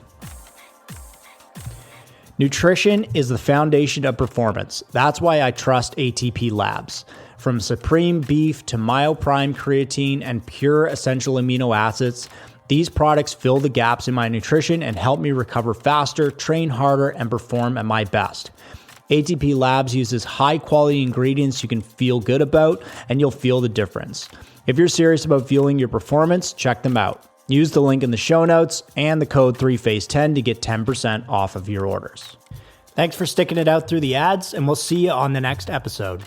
Nutrition is the foundation of performance. That's why I trust ATP Labs. From Supreme Beef to MyoPrime Creatine and Pure Essential Amino Acids, these products fill the gaps in my nutrition and help me recover faster, train harder, and perform at my best. ATP Labs uses high-quality ingredients you can feel good about, and you'll feel the difference. If you're serious about fueling your performance, check them out. Use the link in the show notes and the code 3FACE10 to get 10% off of your orders. Thanks for sticking it out through the ads, and we'll see you on the next episode.